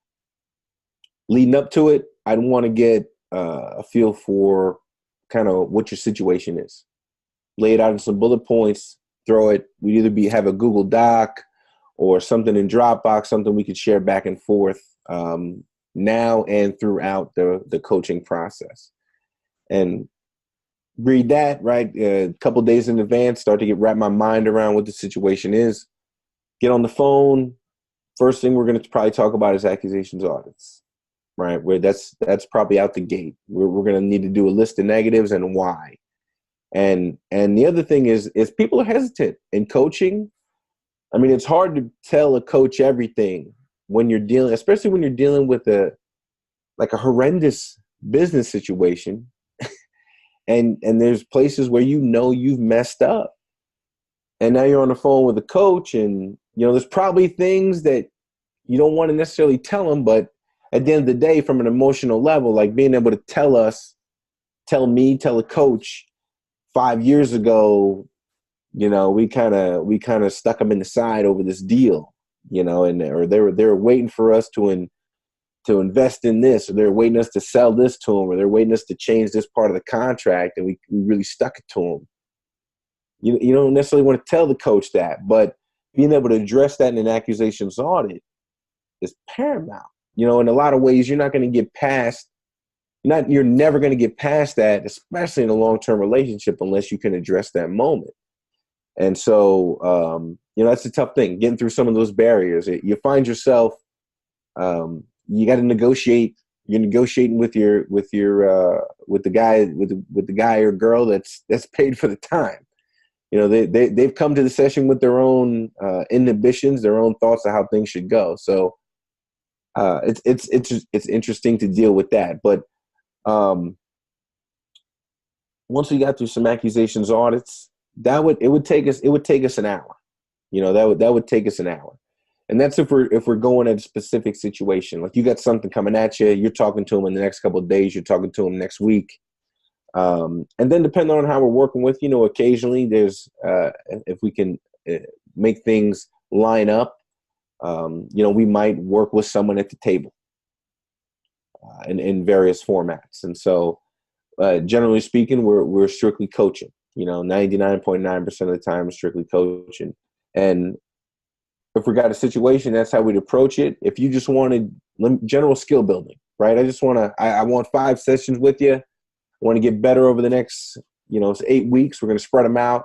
Leading up to it, I'd want to get a feel for kind of what your situation is. Lay it out in some bullet points. Throw it. We'd either have a Google Doc or something in Dropbox, something we could share back and forth now and throughout the coaching process, and read that, right, a couple of days in advance, start to wrap my mind around what the situation is. Get on the phone. First thing we're going to probably talk about is accusations audits, right? Where that's probably out the gate. We're going to need to do a list of negatives and why. And the other thing is people are hesitant in coaching. I mean, it's hard to tell a coach everything when you're dealing, especially when you're dealing with a horrendous business situation. And there's places where you've messed up, and now you're on the phone with a coach, and there's probably things that you don't want to necessarily tell them, but at the end of the day, from an emotional level, like being able to tell a coach 5 years ago, we kind of stuck them in the side over this deal, or they were waiting for us to invest in this, or they're waiting us to sell this to them, or they're waiting us to change this part of the contract, and we really stuck it to them. You don't necessarily want to tell the coach that, but being able to address that in an accusations audit is paramount. In a lot of ways, you're not going to get past, you're never going to get past that, especially in a long-term relationship, unless you can address that moment. And so, that's a tough thing, getting through some of those barriers. You find yourself, you got to negotiate. You're negotiating with the guy or girl that's paid for the time. They've come to the session with their own inhibitions, their own thoughts of how things should go. So it's interesting to deal with that. But once we got through some accusations audits, it would take us an hour. That would take us an hour. And that's if we're going at a specific situation. Like, you got something coming at you, you're talking to them in the next couple of days, you're talking to them next week. And then depending on how we're working with, occasionally there's, if we can make things line up, we might work with someone at the table in various formats. And so generally speaking, we're strictly coaching, 99.9% of the time, strictly coaching. And if we got a situation, that's how we'd approach it. If you just wanted general skill building, right? I want 5 sessions with you. I want to get better over the next, 8 weeks. We're going to spread them out.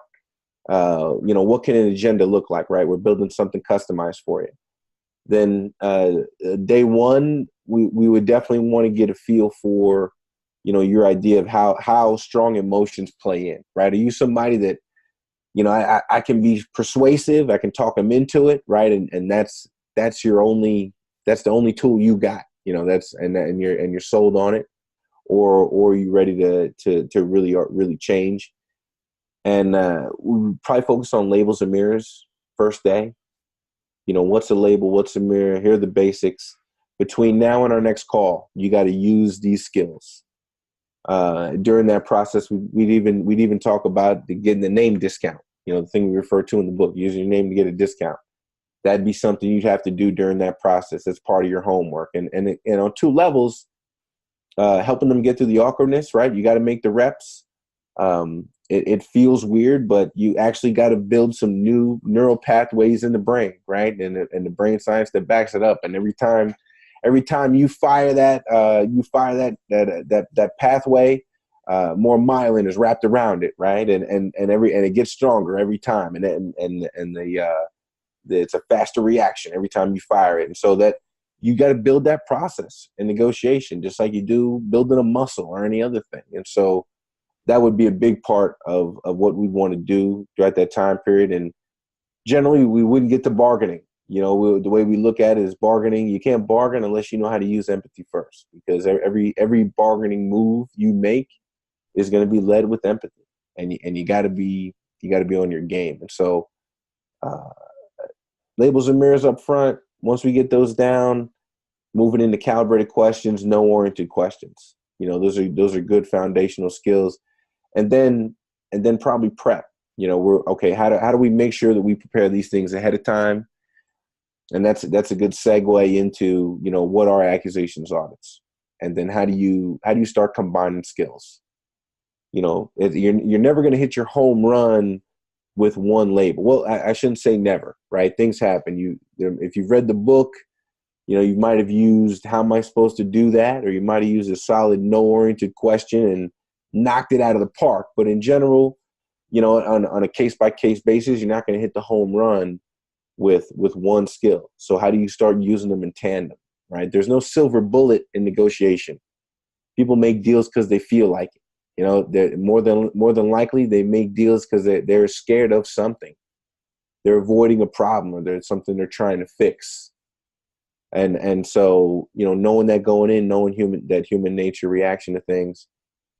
What can an agenda look like, right? We're building something customized for you. Then day one, we would definitely want to get a feel for, your idea of how strong emotions play in, right? Are you somebody that, I can be persuasive, I can talk them into it, right? And that's the only tool you got, and you're sold on it, or are you ready to really change? And we probably focus on labels and mirrors first day. What's a label? What's a mirror? Here are the basics. Between now and our next call, you got to use these skills. During that process, we'd even talk about getting the name discount. The thing we refer to in the book, using your name to get a discount. That'd be something you'd have to do during that process as part of your homework. And on two levels, helping them get through the awkwardness, right? You got to make the reps. It feels weird, but you actually got to build some new neural pathways in the brain, right? And the brain science that backs it up. And every time you fire that pathway, more myelin is wrapped around it, right? And it gets stronger every time, it's a faster reaction every time you fire it. And so that you got to build that process in negotiation, just like you do building a muscle or any other thing. And so that would be a big part of what we want to do throughout that time period. And generally, we wouldn't get to bargaining. The way we look at it is bargaining. You can't bargain unless you know how to use empathy first, because every bargaining move you make is going to be led with empathy, and you got to be on your game. And so, labels and mirrors up front. Once we get those down, moving into calibrated questions, no-oriented questions. Those are good foundational skills. And then probably prep. We're okay. How do we make sure that we prepare these things ahead of time? And that's a good segue into what are accusations audits, and then how do you start combining skills? You're never going to hit your home run with one label. Well, I shouldn't say never, right? Things happen. If you've read the book, you might have used how am I supposed to do that, or you might have used a solid no-oriented question and knocked it out of the park. But in general, on a case-by-case basis, you're not going to hit the home run with one skill. So how do you start using them in tandem, right? There's no silver bullet in negotiation. People make deals because they feel like it. They're more than likely they make deals because they're scared of something. They're avoiding a problem, or there's something they're trying to fix. And so, knowing that going in, knowing human nature reaction to things,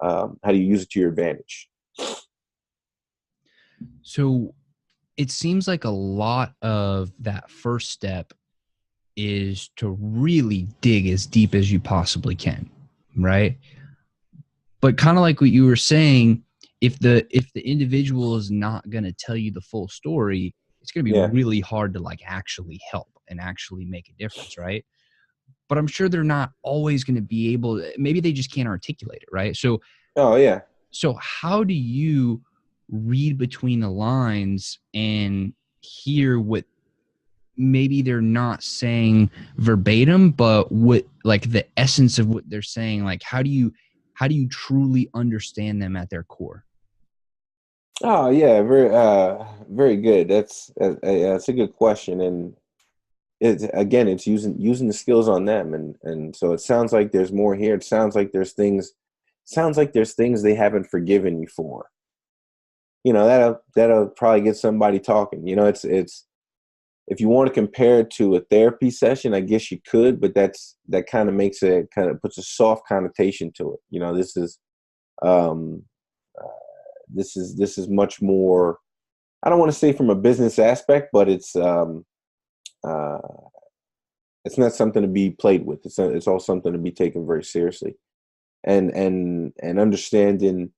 how do you use it to your advantage? So it seems like a lot of that first step is to really dig as deep as you possibly can, right? But kind of like what you were saying, if the individual is not going to tell you the full story, it's going to be really hard to actually help and actually make a difference, right? But I'm sure they're not always going to be able to, maybe they just can't articulate it, right? So, so how do you read between the lines and hear what maybe they're not saying verbatim, but what the essence of what they're saying? How do you truly understand them at their core? Oh yeah, very good. That's a good question, and it's using the skills on them, and so it sounds like there's more here. It sounds like there's things they haven't forgiven you for. That'll probably get somebody talking. It's if you want to compare it to a therapy session, I guess you could, but that kind of puts a soft connotation to it. This is much more, I don't want to say from a business aspect, but it's not something to be played with. It's all something to be taken very seriously, and understanding,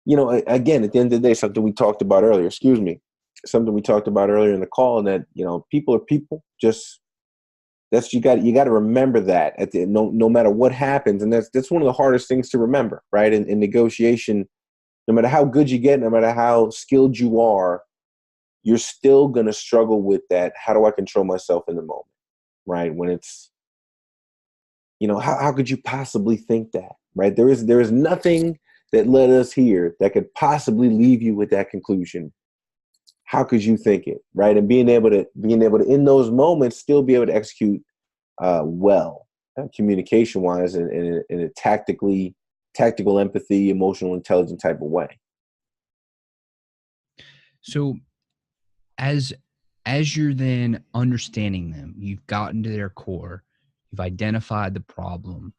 again, at the end of the day, something we talked about earlier, in the call, and that, people are people. Just you got to remember that no matter what happens. And that's one of the hardest things to remember, right? In negotiation, no matter how good you get, no matter how skilled you are, you're still going to struggle with that. How do I control myself in the moment, right? When it's, how could you possibly think that, right? There is nothing that led us here that could possibly leave you with that conclusion. How could you think it, right? And being able to in those moments still be able to execute well, communication wise, in a tactical empathy, emotional intelligence type of way. So as you're then understanding them, you've gotten to their core, you've identified the problem.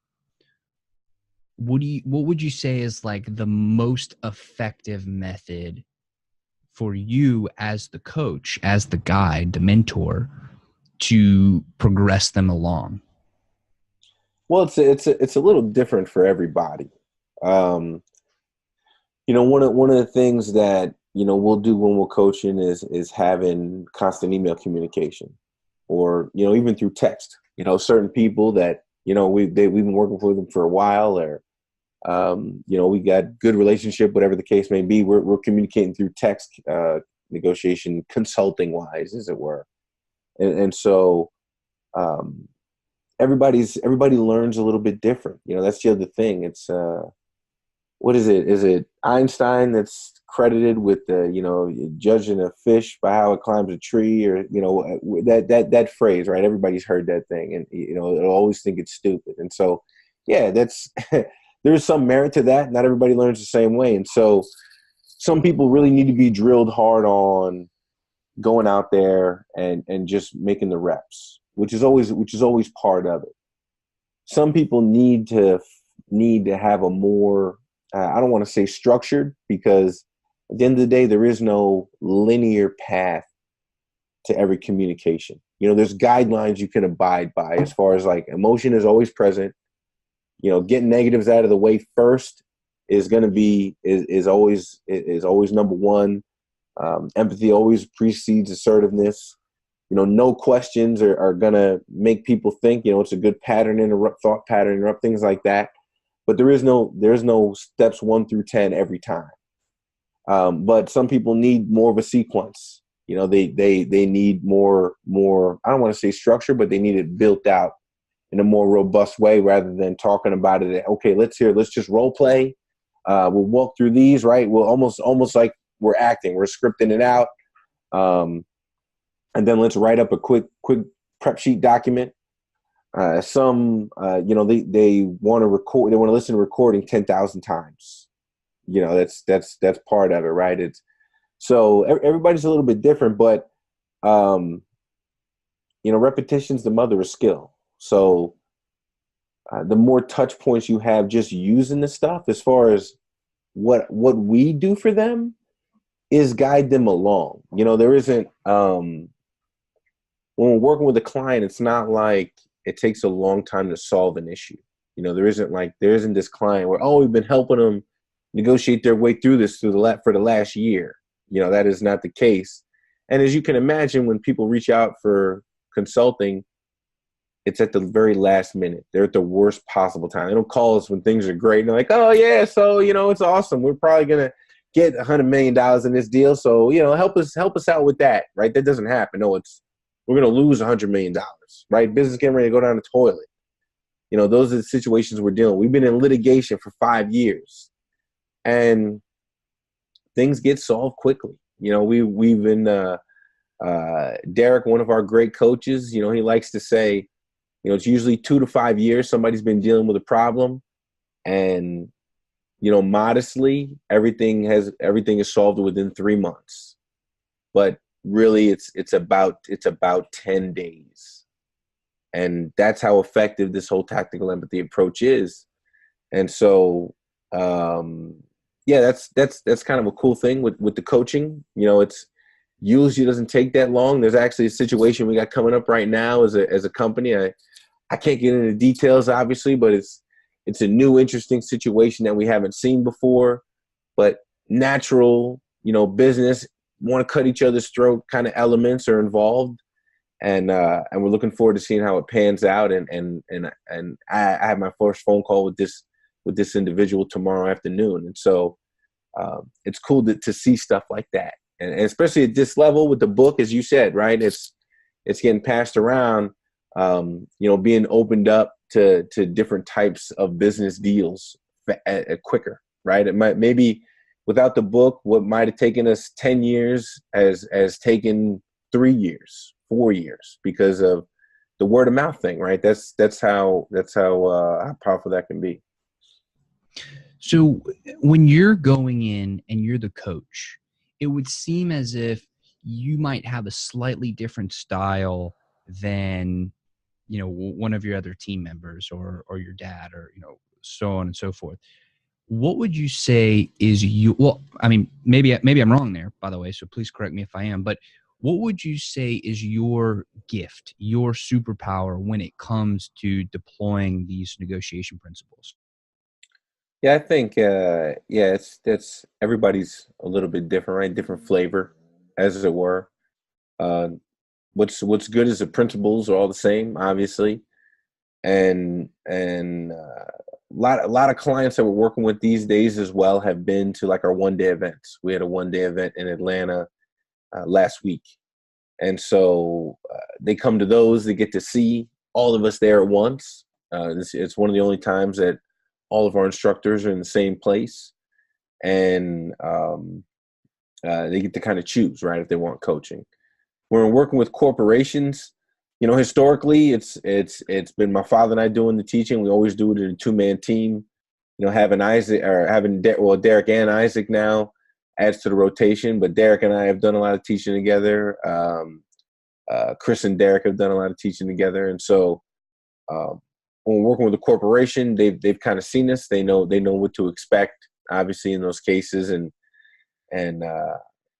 What would you say is the most effective method for you as the coach, as the guide, the mentor, to progress them along? Well, it's a little different for everybody. Um, one of the things that we'll do when we're coaching is having constant email communication, or even through text. Certain people that we've been working with them for a while, or we got good relationship, whatever the case may be. We're communicating through text, negotiation, consulting wise, as it were, and so everybody learns a little bit different. That's the other thing. It's what is it? Is it Einstein that's credited with judging a fish by how it climbs a tree, or that phrase, right? Everybody's heard that thing, and they'll always think it's stupid. And so, yeah, that's there's some merit to that. Not everybody learns the same way, and so some people really need to be drilled hard on going out there and just making the reps, which is always part of it. Some people need to have a more I don't want to say structured, because at the end of the day, there is no linear path to every communication. There's guidelines you can abide by, as far as like emotion is always present. Getting negatives out of the way first is going to be is always number one. Empathy always precedes assertiveness. No questions are going to make people think, it's a good pattern interrupt, thought pattern interrupt, things like that. But there's no steps 1 through 10 every time. But some people need more of a sequence. They need more. I don't want to say structure, but they need it built out in a more robust way, rather than talking about it. Okay, let's just role play. We'll walk through these, right? We'll almost like we're acting, we're scripting it out, and then let's write up a quick prep sheet document. Some they want to record, they want to listen to recording 10,000 times. That's part of it, right? It's so everybody's a little bit different, but repetition's the mother of skill. So the more touch points you have just using the stuff, as far as what we do for them is guide them along. There isn't when we're working with a client, it's not like it takes a long time to solve an issue. There isn't this client where, we've been helping them negotiate their way through this for the last year. That is not the case. And as you can imagine, when people reach out for consulting, it's at the very last minute. They're at the worst possible time. They don't call us when things are great. And they're like, oh yeah, so it's awesome. We're probably gonna get $100 million in this deal. So help us out with that, right? That doesn't happen. No, we're gonna lose $100 million, right? Business getting ready to go down the toilet. Those are the situations we're dealing with. We've been in litigation for 5 years, and things get solved quickly. We've been Derek, one of our great coaches. He likes to say, it's usually 2 to 5 years somebody's been dealing with a problem, and modestly everything is solved within 3 months. But really, it's about 10 days, and that's how effective this whole tactical empathy approach is. And so, that's kind of a cool thing with the coaching. It's usually doesn't take that long. There's actually a situation we got coming up right now as a company. I can't get into details, obviously, but it's a new, interesting situation that we haven't seen before. But natural, business, want to cut each other's throat kind of elements are involved, and we're looking forward to seeing how it pans out. And I have my first phone call with this individual tomorrow afternoon, and so it's cool to see stuff like that, and especially at this level with the book, as you said, right? It's getting passed around. Being opened up to different types of business deals quicker, right? It might, maybe without the book, what might have taken us 10 years has taken 3 years, 4 years, because of the word of mouth thing, right? That's how powerful that can be. So when you're going in and you're the coach, it would seem as if you might have a slightly different style than one of your other team members, or your dad, or so on and so forth. What would you say is well, I mean, maybe I'm wrong there, by the way, so please correct me if I am, but what would you say is your gift, your superpower when it comes to deploying these negotiation principles? Yeah, I think yeah, that's everybody's a little bit different, right? Different flavor, as it were. Uh, what's good is the principles are all the same, obviously, and a lot of clients that we're working with these days as well have been to like our 1 day events. We had a 1 day event in Atlanta last week, and so they come to those. They get to see all of us there at once. It's one of the only times that all of our instructors are in the same place, and they get to kind of choose, right, if they want coaching. When we're working with corporations, historically it's been my father and I doing the teaching. We always do it in a 2-man team. Having Isaac or having Derek and Isaac now adds to the rotation, but Derek and I have done a lot of teaching together. Chris and Derek have done a lot of teaching together, and so when we're working with a corporation, they've kind of seen us. They know what to expect, obviously, in those cases, and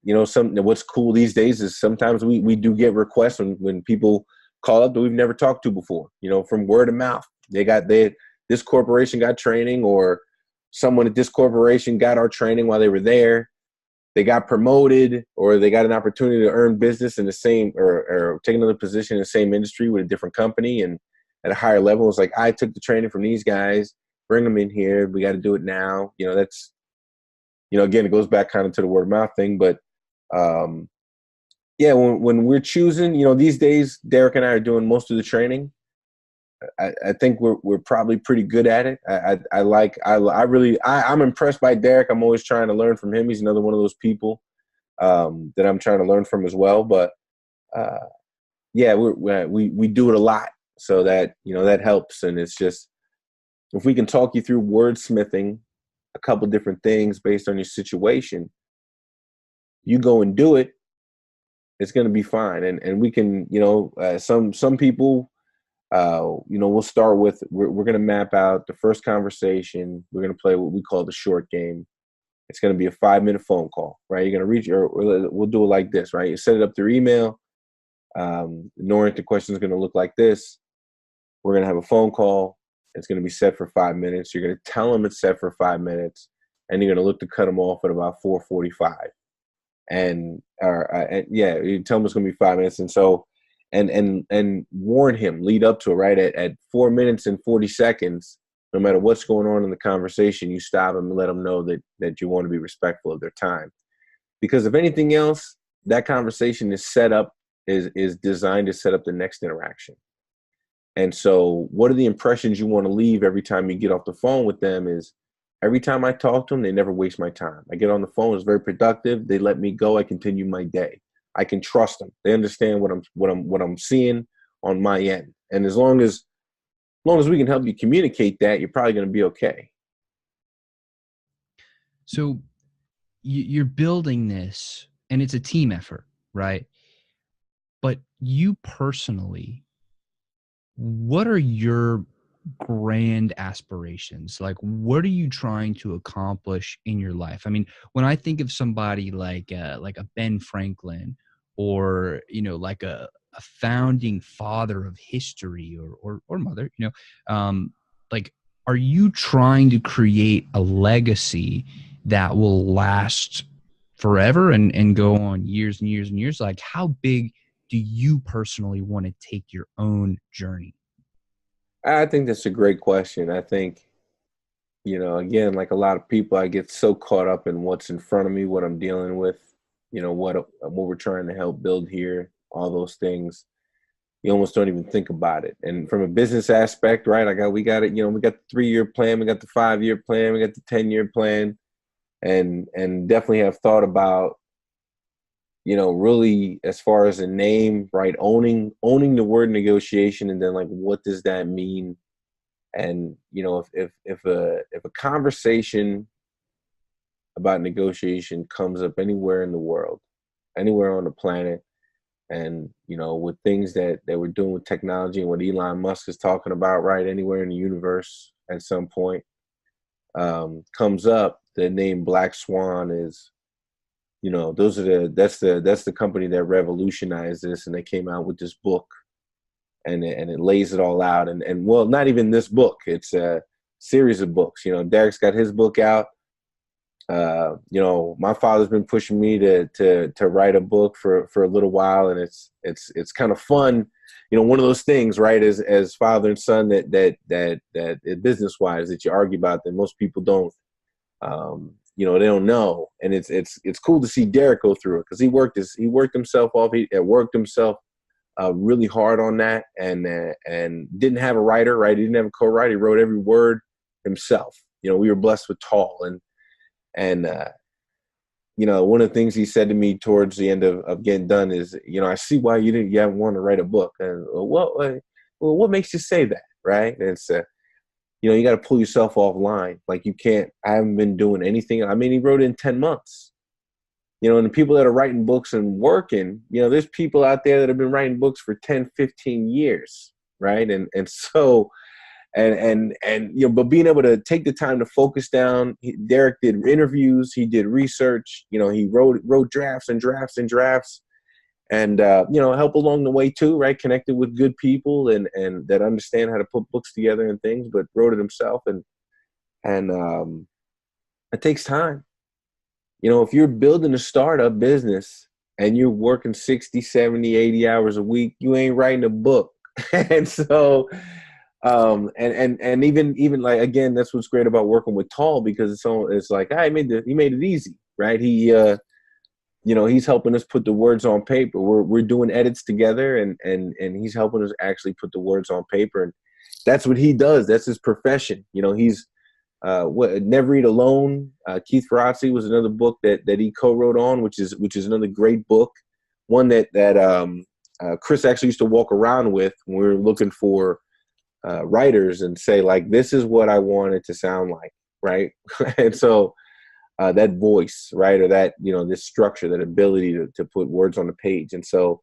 what's cool these days is sometimes we do get requests when people call up that we've never talked to before, from word of mouth. This corporation got training, or someone at this corporation got our training while they were there. They got promoted, or they got an opportunity to earn business in the same, or take another position in the same industry with a different company and at a higher level. It's like, I took the training from these guys, bring them in here. We got to do it now. That's, again, it goes back kind of to the word of mouth thing, but yeah, when we're choosing, these days, Derek and I are doing most of the training. I think we're probably pretty good at it. I'm impressed by Derek. I'm always trying to learn from him. He's another one of those people that I'm trying to learn from as well. But yeah, we do it a lot, so that that helps. And it's just, if we can talk you through wordsmithing a couple different things based on your situation, you go and do it. It's going to be fine. And we can, some people, we'll start with, we're going to map out the first conversation. We're going to play what we call the short game. It's going to be a 5-minute phone call, right? You're going to reach, or we'll do it like this, right? You set it up through email. The oriented question is going to look like this. We're going to have a phone call. It's going to be set for 5 minutes. You're going to tell them it's set for 5 minutes, and you're going to look to cut them off at about 4:45. And yeah, you tell him it's going to be 5 minutes, and so and warn him, lead up to it, right at 4 minutes and 40 seconds. No matter what's going on in the conversation, you stop them and let them know that you want to be respectful of their time. Because if anything else, that conversation is designed to set up the next interaction. And so, what are the impressions you want to leave every time you get off the phone with them? Is every time I talk to them, they never waste my time. I get on the phone, it's very productive. They let me go. I continue my day. I can trust them. They understand what I'm seeing on my end. And as long as we can help you communicate that, you're probably going to be okay. So you're building this, and it's a team effort, right? But you personally, what are your grand aspirations? Like, what are you trying to accomplish in your life? I mean, when I think of somebody like a Ben Franklin, or like a founding father of history, or mother, like, are you trying to create a legacy that will last forever and go on years and years and years? Like, how big do you personally want to take your own journey? I think that's a great question. I think, again, like a lot of people, I get so caught up in what's in front of me, what I'm dealing with, what we're trying to help build here, all those things. You almost don't even think about it. And from a business aspect, right? We got it. We got the 3-year plan, we got the 5-year plan, we got the 10-year plan, and definitely have thought about, really, as far as a name, right? Owning the word negotiation, and then, like, what does that mean? And if a conversation about negotiation comes up anywhere in the world, anywhere on the planet, and with things that we're doing with technology and what Elon Musk is talking about, right, anywhere in the universe at some point, comes up, the name Black Swan is, that's the company that revolutionized this, and they came out with this book, and it lays it all out, and well, not even this book, it's series of books. Derek's got his book out. My father's been pushing me to write a book for a little while, and it's kind of fun. One of those things, right? As father and son that business wise that you argue about that most people don't. They don't know, and it's cool to see Derek go through it because he worked himself off. He worked himself really hard on that, and didn't have a writer, right? He didn't have a co-writer. He wrote every word himself. We were blessed with Tall, and one of the things he said to me towards the end of getting done is, I see why you haven't wanted to write a book. And what makes you say that, right? And it's you got to pull yourself offline. Like I haven't been doing anything. I mean, he wrote it in 10 months. And the people that are writing books and working, there's people out there that have been writing books for 10, 15 years, right? And so, but being able to take the time to focus down, Derek did interviews, he did research, he wrote drafts and drafts and drafts, and help along the way too, right? Connected with good people and that understand how to put books together and things, but wrote it himself, and it takes time. If you're building a startup business and you're working 60, 70, 80 hours a week, you ain't writing a book. And so, and even like, again, that's what's great about working with Tall, because it's like, he made it easy, right? He's helping us put the words on paper. We're doing edits together, and he's helping us actually put the words on paper. And that's what he does. That's his profession. He's Never Eat Alone. Keith Ferrazzi was another book that he co-wrote on, which is another great book. One that Chris actually used to walk around with when we were looking for writers and say, like, this is what I want it to sound like, right? And so that voice, right, or that, this structure, that ability to put words on the page. And so,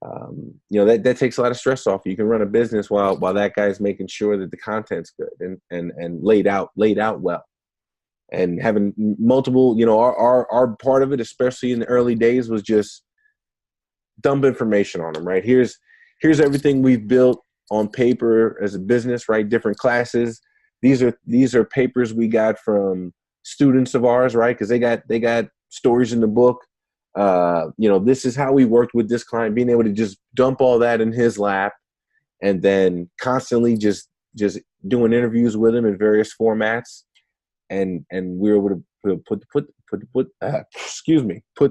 that takes a lot of stress off. You can run a business while that guy's making sure that the content's good and laid out well, and having multiple, our part of it, especially in the early days, was just dump information on them, right? Here's everything we've built on paper as a business, right? Different classes. These are papers we got from students of ours, right? Because they got stories in the book. This is how we worked with this client, being able to just dump all that in his lap, and then constantly just doing interviews with him in various formats, and we were able to put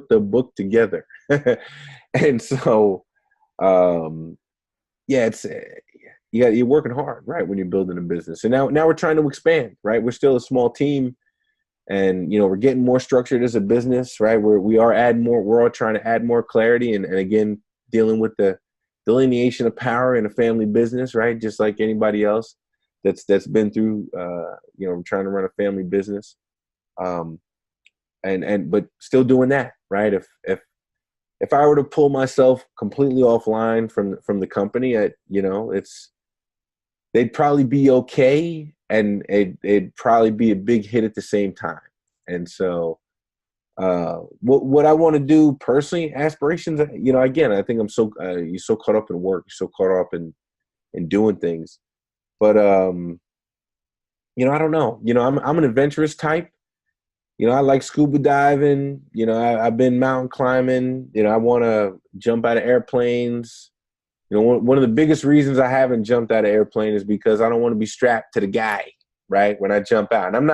the book together. And so, it's you're working hard, right, when you're building a business. And now we're trying to expand, right? We're still a small team. And, we're getting more structured as a business, right? We're all trying to add more clarity and again, dealing with the delineation of power in a family business, right? Just like anybody else that's been through, trying to run a family business. But still doing that, right? If I were to pull myself completely offline from the company, they'd probably be okay, and it'd probably be a big hit at the same time. And so, what I want to do personally, aspirations, again, I think you're so caught up in work, you're so caught up in doing things. But I don't know. I'm an adventurous type. I like scuba diving. I've been mountain climbing. I want to jump out of airplanes. One of the biggest reasons I haven't jumped out of airplane is because I don't want to be strapped to the guy, right, when I jump out. And I'm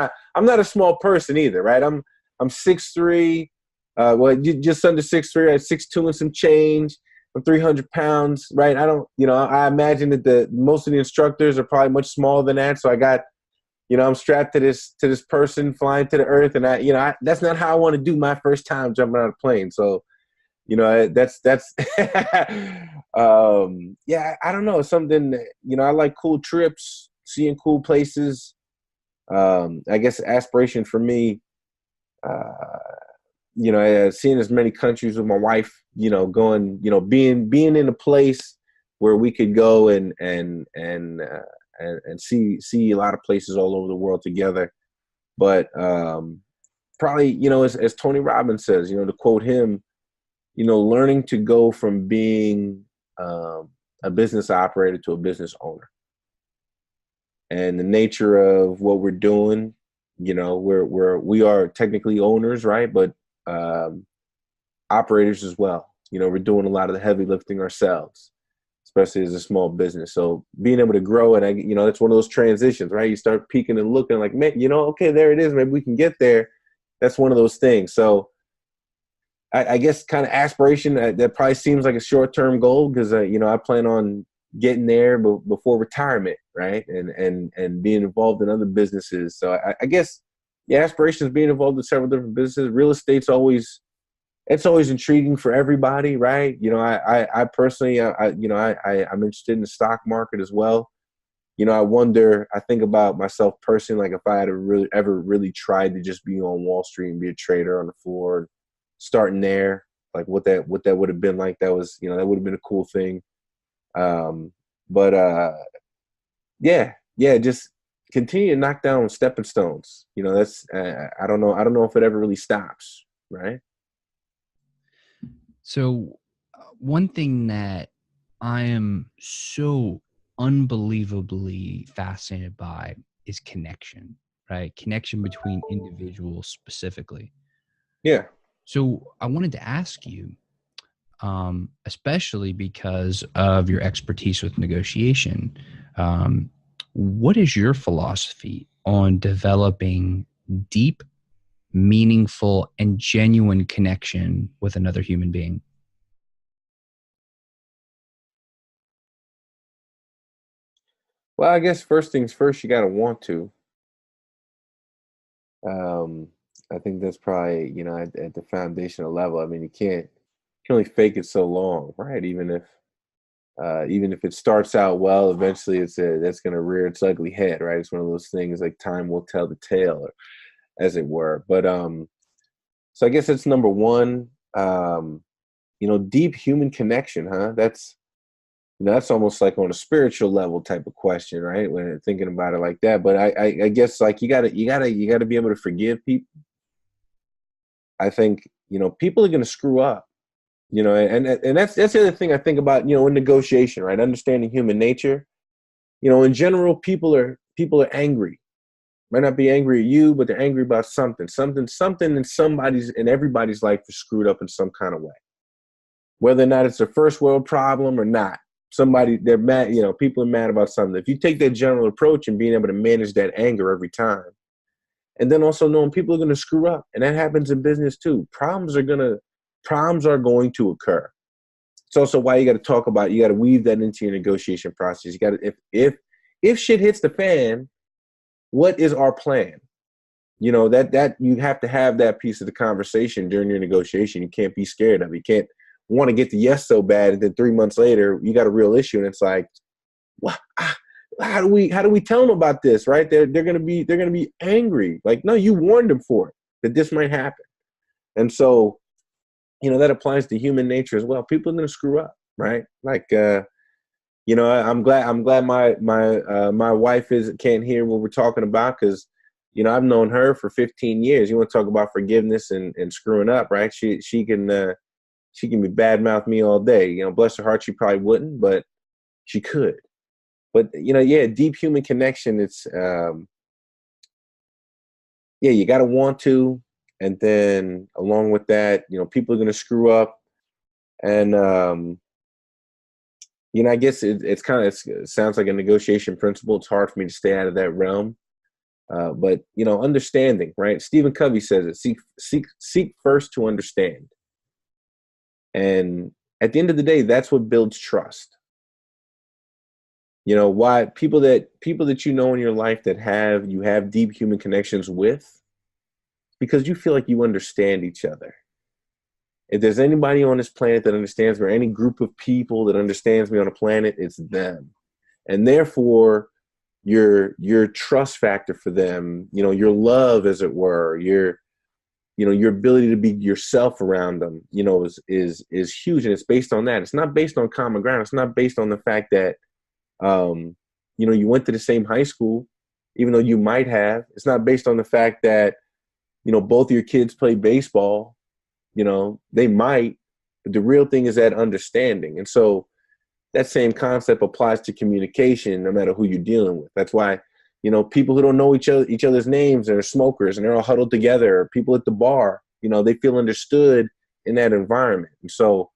not a small person either, right? I'm 6'3", just under 6'3", I'm 6'2" and some change. I'm 300 pounds, right? I imagine that most of the instructors are probably much smaller than that. So I got, I'm strapped to this person flying to the earth, and that's not how I want to do my first time jumping out of a plane. So, that's I don't know, something that, I like cool trips, seeing cool places. I guess aspiration for me, seeing as many countries with my wife, going, being in a place where we could go and see a lot of places all over the world together. But probably, as Tony Robbins says, to quote him, learning to go from being a business operator to a business owner. and the nature of what we're doing. You know, we are technically owners, right? But um, operators as well. You know, we're doing a lot of the heavy lifting ourselves, especially as a small business. So being able to grow, and that's one of those transitions, right? You start peeking and looking like, man, okay, there it is. Maybe we can get there. That's one of those things. So I guess kind of aspiration that probably seems like a short-term goal because I plan on getting there before retirement, right? And being involved in other businesses. So I guess aspiration is being involved in several different businesses. Real estate's always intriguing for everybody, right? I personally, I'm interested in the stock market as well. I think about myself personally, like if I had ever really tried to just be on Wall Street and be a trader on the floor, starting there, like what that would have been like. That was, that would have been a cool thing. But just continue to knock down stepping stones. That's I don't know if it ever really stops, right? So, one thing that I am so unbelievably fascinated by is connection, right? Connection between individuals specifically. Yeah. So, I wanted to ask you, especially because of your expertise with negotiation, what is your philosophy on developing deep, meaningful, and genuine connection with another human being? Well, I guess first things first, you got to want to. Um, I think that's probably, at the foundational level. I mean, you can only fake it so long, right? Even if it starts out well, eventually that's going to rear its ugly head, right? It's one of those things like time will tell the tale, as it were. But so I guess that's number one. Deep human connection, huh? That's almost like on a spiritual level type of question, right? When thinking about it like that. But I guess like you gotta be able to forgive people. I think, people are gonna screw up, and that's the other thing I think about, in negotiation, right? Understanding human nature. In general, people are angry. Might not be angry at you, but they're angry about something in everybody's life is screwed up in some kind of way. Whether or not it's a first world problem or not. They're mad, people are mad about something. If you take that general approach and being able to manage that anger every time, and then also knowing people are going to screw up, and that happens in business too. Problems are going to occur. It's also why you got to weave that into your negotiation process. You got to, if shit hits the fan, what is our plan? That you have to have that piece of the conversation during your negotiation. You can't be scared of it. You can't want to get the yes so bad, and then 3 months later you got a real issue, and it's like, what? How do we tell them about this, right? They're gonna be angry. Like, no, you warned them for it, that this might happen. And so, that applies to human nature as well. People are gonna screw up, right? Like, I'm glad my wife can't hear what we're talking about, because I've known her for 15 years. You want to talk about forgiveness and screwing up, right? She can be badmouth me all day. Bless her heart, she probably wouldn't, but she could. But deep human connection. It's you got to want to, and then along with that, people are going to screw up, and I guess it sounds like a negotiation principle. It's hard for me to stay out of that realm, but understanding, right? Stephen Covey says it: seek first to understand, and at the end of the day, that's what builds trust. Why people that in your life that you have deep human connections with, because you feel like you understand each other. If there's anybody on this planet that understands me, or any group of people that understands me on a planet, it's them. And therefore, your trust factor for them, your love, as it were, your ability to be yourself around them, is huge. And it's based on that. It's not based on common ground. It's not based on the fact that you went to the same high school, even though you might have. It's not based on the fact that, both of your kids play baseball. They might, but the real thing is that understanding. And so that same concept applies to communication, no matter who you're dealing with. That's why people who don't know each other's names and are smokers and they're all huddled together, or people at the bar, they feel understood in that environment. And so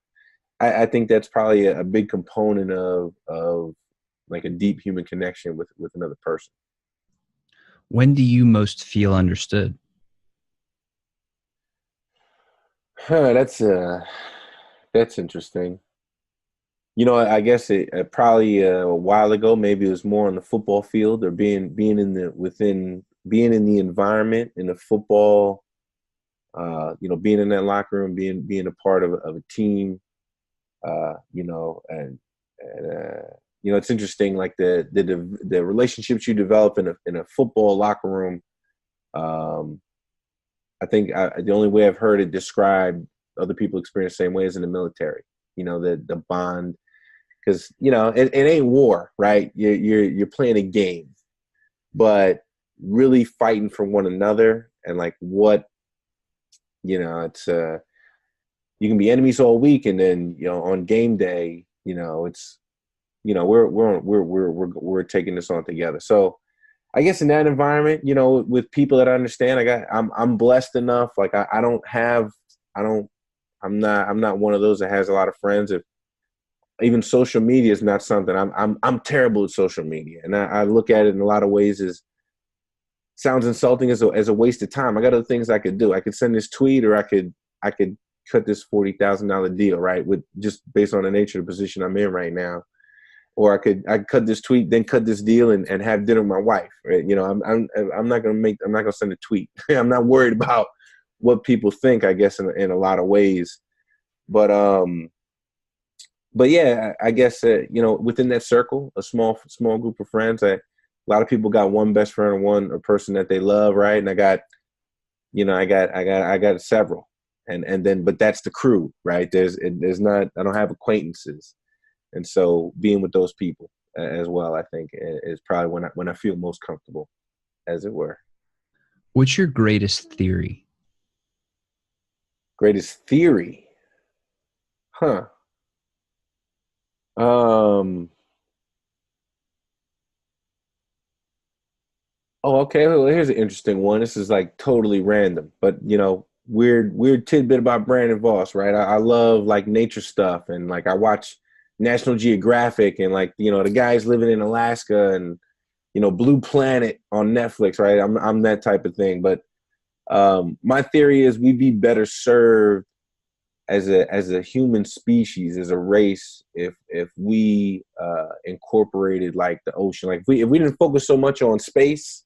I think that's probably a big component of like a deep human connection with another person. When do you most feel understood? That's interesting. I guess it probably a while ago, maybe it was more on the football field, or being in the environment in the football, being in that locker room, being a part of a team, and it's interesting, like the relationships you develop in a football locker room. I think the only way I've heard it described, other people experience the same way, as in the military. The bond, because it ain't war, right? You're playing a game, but really fighting for one another, and like what it's you can be enemies all week, and then on game day, it's we're taking this on together. So I guess in that environment, with people that I understand, I'm blessed enough. Like I'm not one of those that has a lot of friends. If even social media is not something, I'm terrible at social media, and I look at it in a lot of ways as, sounds insulting, as a waste of time. I got other things I could do. I could send this tweet, or I could cut this $40,000 deal, right? With just based on the nature of the position I'm in right now. Or I could cut this tweet, then cut this deal, and have dinner with my wife. Right? I'm not gonna send a tweet. I'm not worried about what people think, I guess, in a lot of ways. But yeah, I guess within that circle, a small group of friends, a lot of people got one best friend, or a person that they love, right? And I got several, and then, but that's the crew, right? There's not, I don't have acquaintances. And so being with those people as well, I think, is probably when I feel most comfortable, as it were. What's your greatest theory? Greatest theory? Huh. Oh, okay. Well, here's an interesting one. This is like totally random, but weird tidbit about Brandon Voss, right? I love like nature stuff, and like I watch National Geographic, and like the guys living in Alaska, and Blue Planet on Netflix, right? I'm that type of thing. But my theory is we'd be better served as a human species, as a race, if we incorporated like the ocean. Like if we didn't focus so much on space,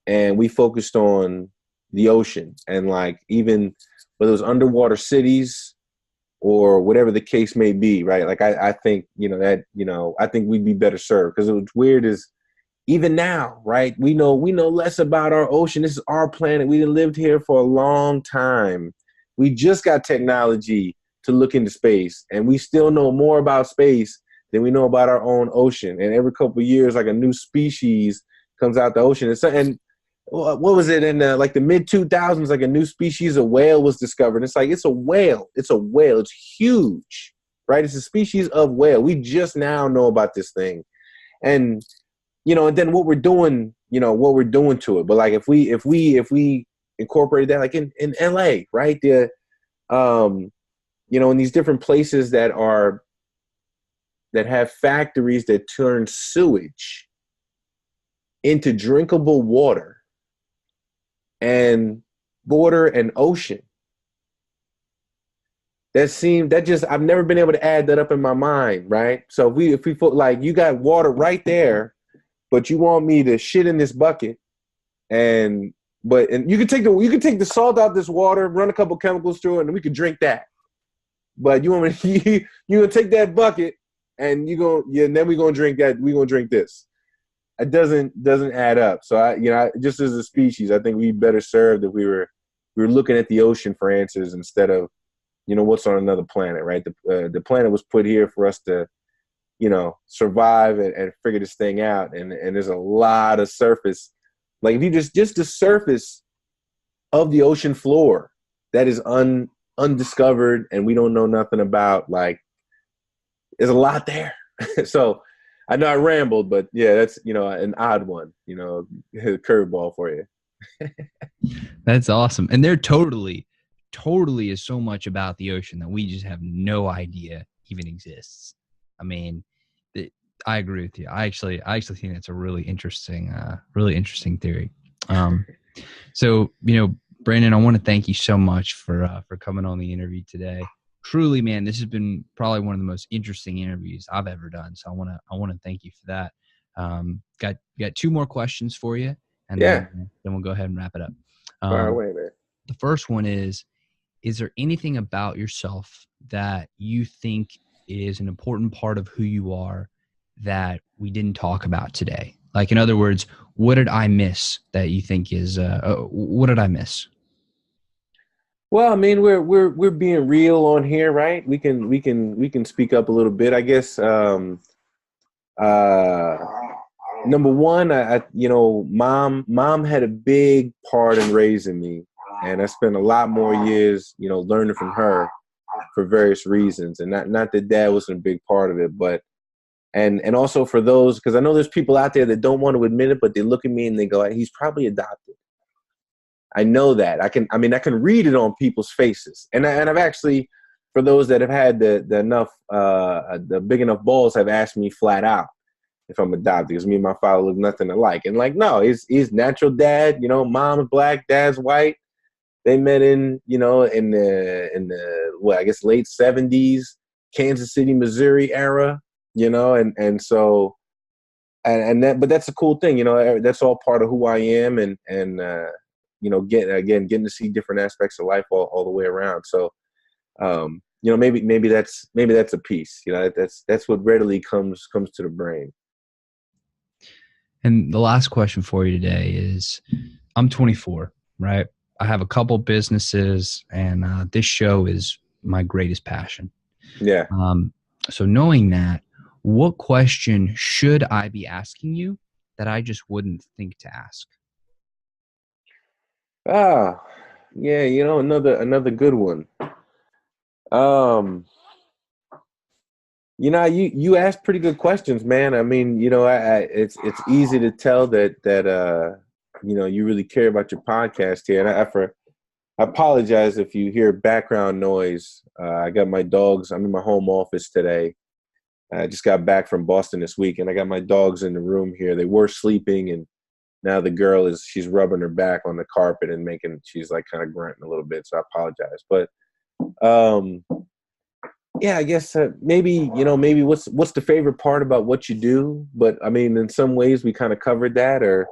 and we focused on the ocean, and like even whether it was underwater cities or whatever the case may be, right? Like I think I think we'd be better served, because what's weird is, even now, right? We know less about our ocean. This is our planet. We lived here for a long time. We just got technology to look into space, and we still know more about space than we know about our own ocean. And every couple of years, like a new species comes out the ocean. And what was it in like the mid 2000s? Like a new species of whale was discovered. It's like, it's a whale. It's a whale. It's huge, right? It's a species of whale. We just now know about this thing, and and then what we're doing to it. But like if we incorporated that, like in LA, right? In these different places that have factories that turn sewage into drinkable water, and border an ocean. I've never been able to add that up in my mind, right? So if we like, you got water right there, but you want me to shit in this bucket, and you can take the salt out of this water, run a couple chemicals through it, and we could drink that. But you want me to, you gonna take that bucket, and then we're gonna drink that. We're gonna drink this. It doesn't add up. So just as a species, I think we'd better served if we were looking at the ocean for answers, instead of what's on another planet, right? The planet was put here for us to survive and figure this thing out. And there's a lot of surface. Like if you just the surface of the ocean floor that is undiscovered, and we don't know nothing about, like, there's a lot there. So I know I rambled, but yeah, that's, an odd one, a curveball for you. That's awesome. And they're totally is so much about the ocean that we just have no idea even exists. I mean, I agree with you. I actually think that's a really interesting theory. So, Brandon, I want to thank you so much for coming on the interview today. Truly, man, this has been probably one of the most interesting interviews I've ever done. So I want to thank you for that. Got two more questions for you, and Yeah, then we'll go ahead and wrap it up. far Um, away, man. the first one is there anything about yourself that you think is an important part of who you are that we didn't talk about today? Like, in other words, what did I miss that you think is, what did I miss? Well, I mean, we're being real on here, right? We can speak up a little bit, I guess. Uh, Number one, mom had a big part in raising me, and I spent a lot more years, learning from her for various reasons, and not that dad wasn't a big part of it, but and also for those, because I know there's people out there that don't want to admit it, but they look at me and they go, he's probably adopted. I know that. I can read it on people's faces, and I've actually, for those that have had the big enough balls, have asked me flat out if I'm adopted, because me and my father look nothing alike. And like, no, he's natural dad. Mom's black, dad's white. They met in the I guess late '70s, Kansas City, Missouri era. And so but that's a cool thing. That's all part of who I am, and getting to see different aspects of life all the way around. So maybe that's a piece. That's what readily comes to the brain. And the last question for you today is, I'm 24, right? I have a couple businesses, and this show is my greatest passion. Yeah. So knowing that, what question should I be asking you that I just wouldn't think to ask? Yeah, another good one. You ask pretty good questions, man. I mean, it's easy to tell that you really care about your podcast here. And I apologize if you hear background noise. I got my dogs. I'm in my home office today. I just got back from Boston this week, and I got my dogs in the room here. They were sleeping, and now the girl she's rubbing her back on the carpet and she's like kind of grunting a little bit. So I apologize, but yeah, I guess maybe what's the favorite part about what you do? But I mean, in some ways we kind of covered that. Or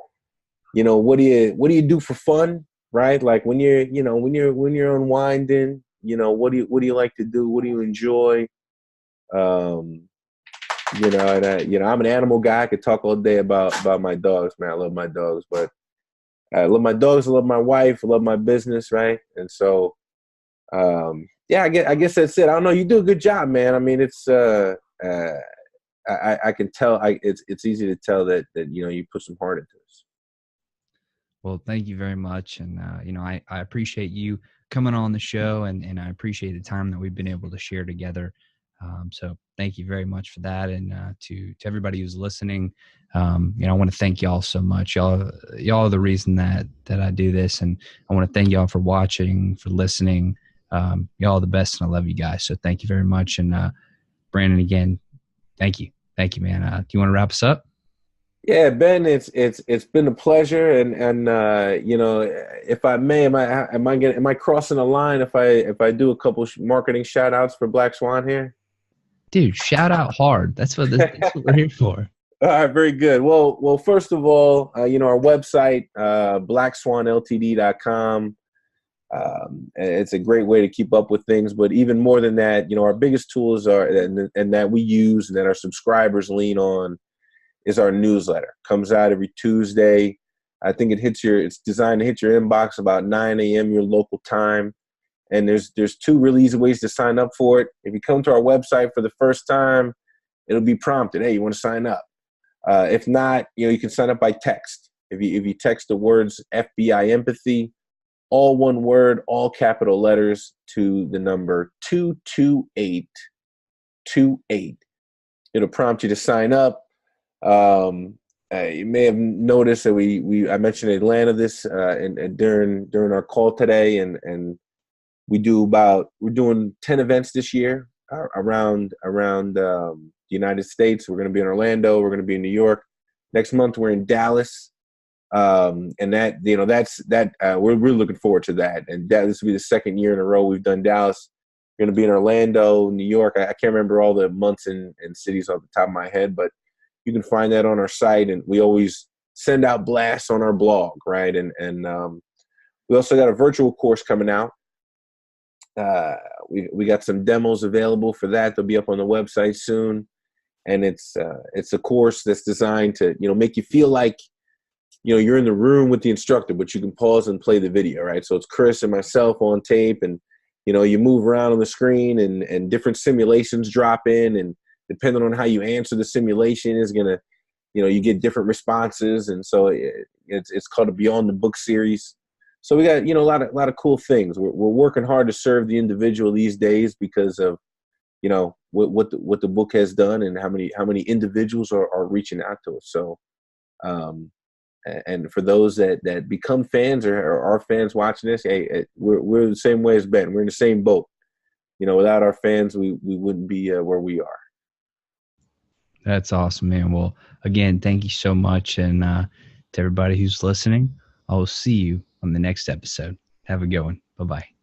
what do you do for fun, right? Like when you're unwinding, what do you like to do? What do you enjoy? I'm an animal guy. I could talk all day about my dogs, man. I love my dogs, but I love my dogs. I love my wife. I love my business, right? And so, yeah, I guess that's it. I don't know. You do a good job, man. I mean, it's I can tell. It's easy to tell that you put some heart into this. Well, thank you very much, and I appreciate you coming on the show, and I appreciate the time that we've been able to share together. So thank you very much for that. And to everybody who's listening, I want to thank y'all so much. Y'all are the reason that I do this. And I want to thank y'all for watching, for listening. Y'all are the best, and I love you guys. So thank you very much. And Brandon, again, thank you. Thank you, man. Do you want to wrap us up? Yeah, Ben, it's been a pleasure, and if I may, am I crossing a line if I do a couple marketing shout outs for Black Swan here? Dude, shout out hard. That's what we're here for. All right, very good. Well, first of all, our website, blackswanltd.com. It's a great way to keep up with things, but even more than that, our biggest tools are, and that we use and that our subscribers lean on, is our newsletter. Comes out every Tuesday. I think it's designed to hit your inbox about 9 a.m. your local time. And there's two really easy ways to sign up for it. If you come to our website for the first time, it'll be prompted, hey, you want to sign up? If not, you can sign up by text. If you text the words FBI empathy, all one word, all capital letters, to the number 22828. It'll prompt you to sign up. Um, you may have noticed that I mentioned Atlanta this and during our call today, and we're doing 10 events this year around the United States. We're going to be in Orlando. We're going to be in New York. Next month we're in Dallas. And that, we're looking forward to that. And this will be the second year in a row we've done Dallas. We're going to be in Orlando, New York. I can't remember all the months and cities off the top of my head, but you can find that on our site. And we always send out blasts on our blog, right? And we also got a virtual course coming out. We got some demos available for that. They'll be up on the website soon. And it's a course that's designed to, make you feel like, you're in the room with the instructor, but you can pause and play the video, right? So it's Chris and myself on tape, and, you move around on the screen, and different simulations drop in, and depending on how you answer the simulation is going to, you get different responses. And so it's called a Beyond the Book series. So we got, a lot of cool things. We're working hard to serve the individual these days because of, what the book has done and how many individuals are reaching out to us. So, and for those that become fans or are fans watching this, hey, we're the same way as Ben. We're in the same boat. Without our fans, we wouldn't be where we are. That's awesome, man. Well, again, thank you so much. And to everybody who's listening, I will see you on the next episode. Have a good one. Bye-bye.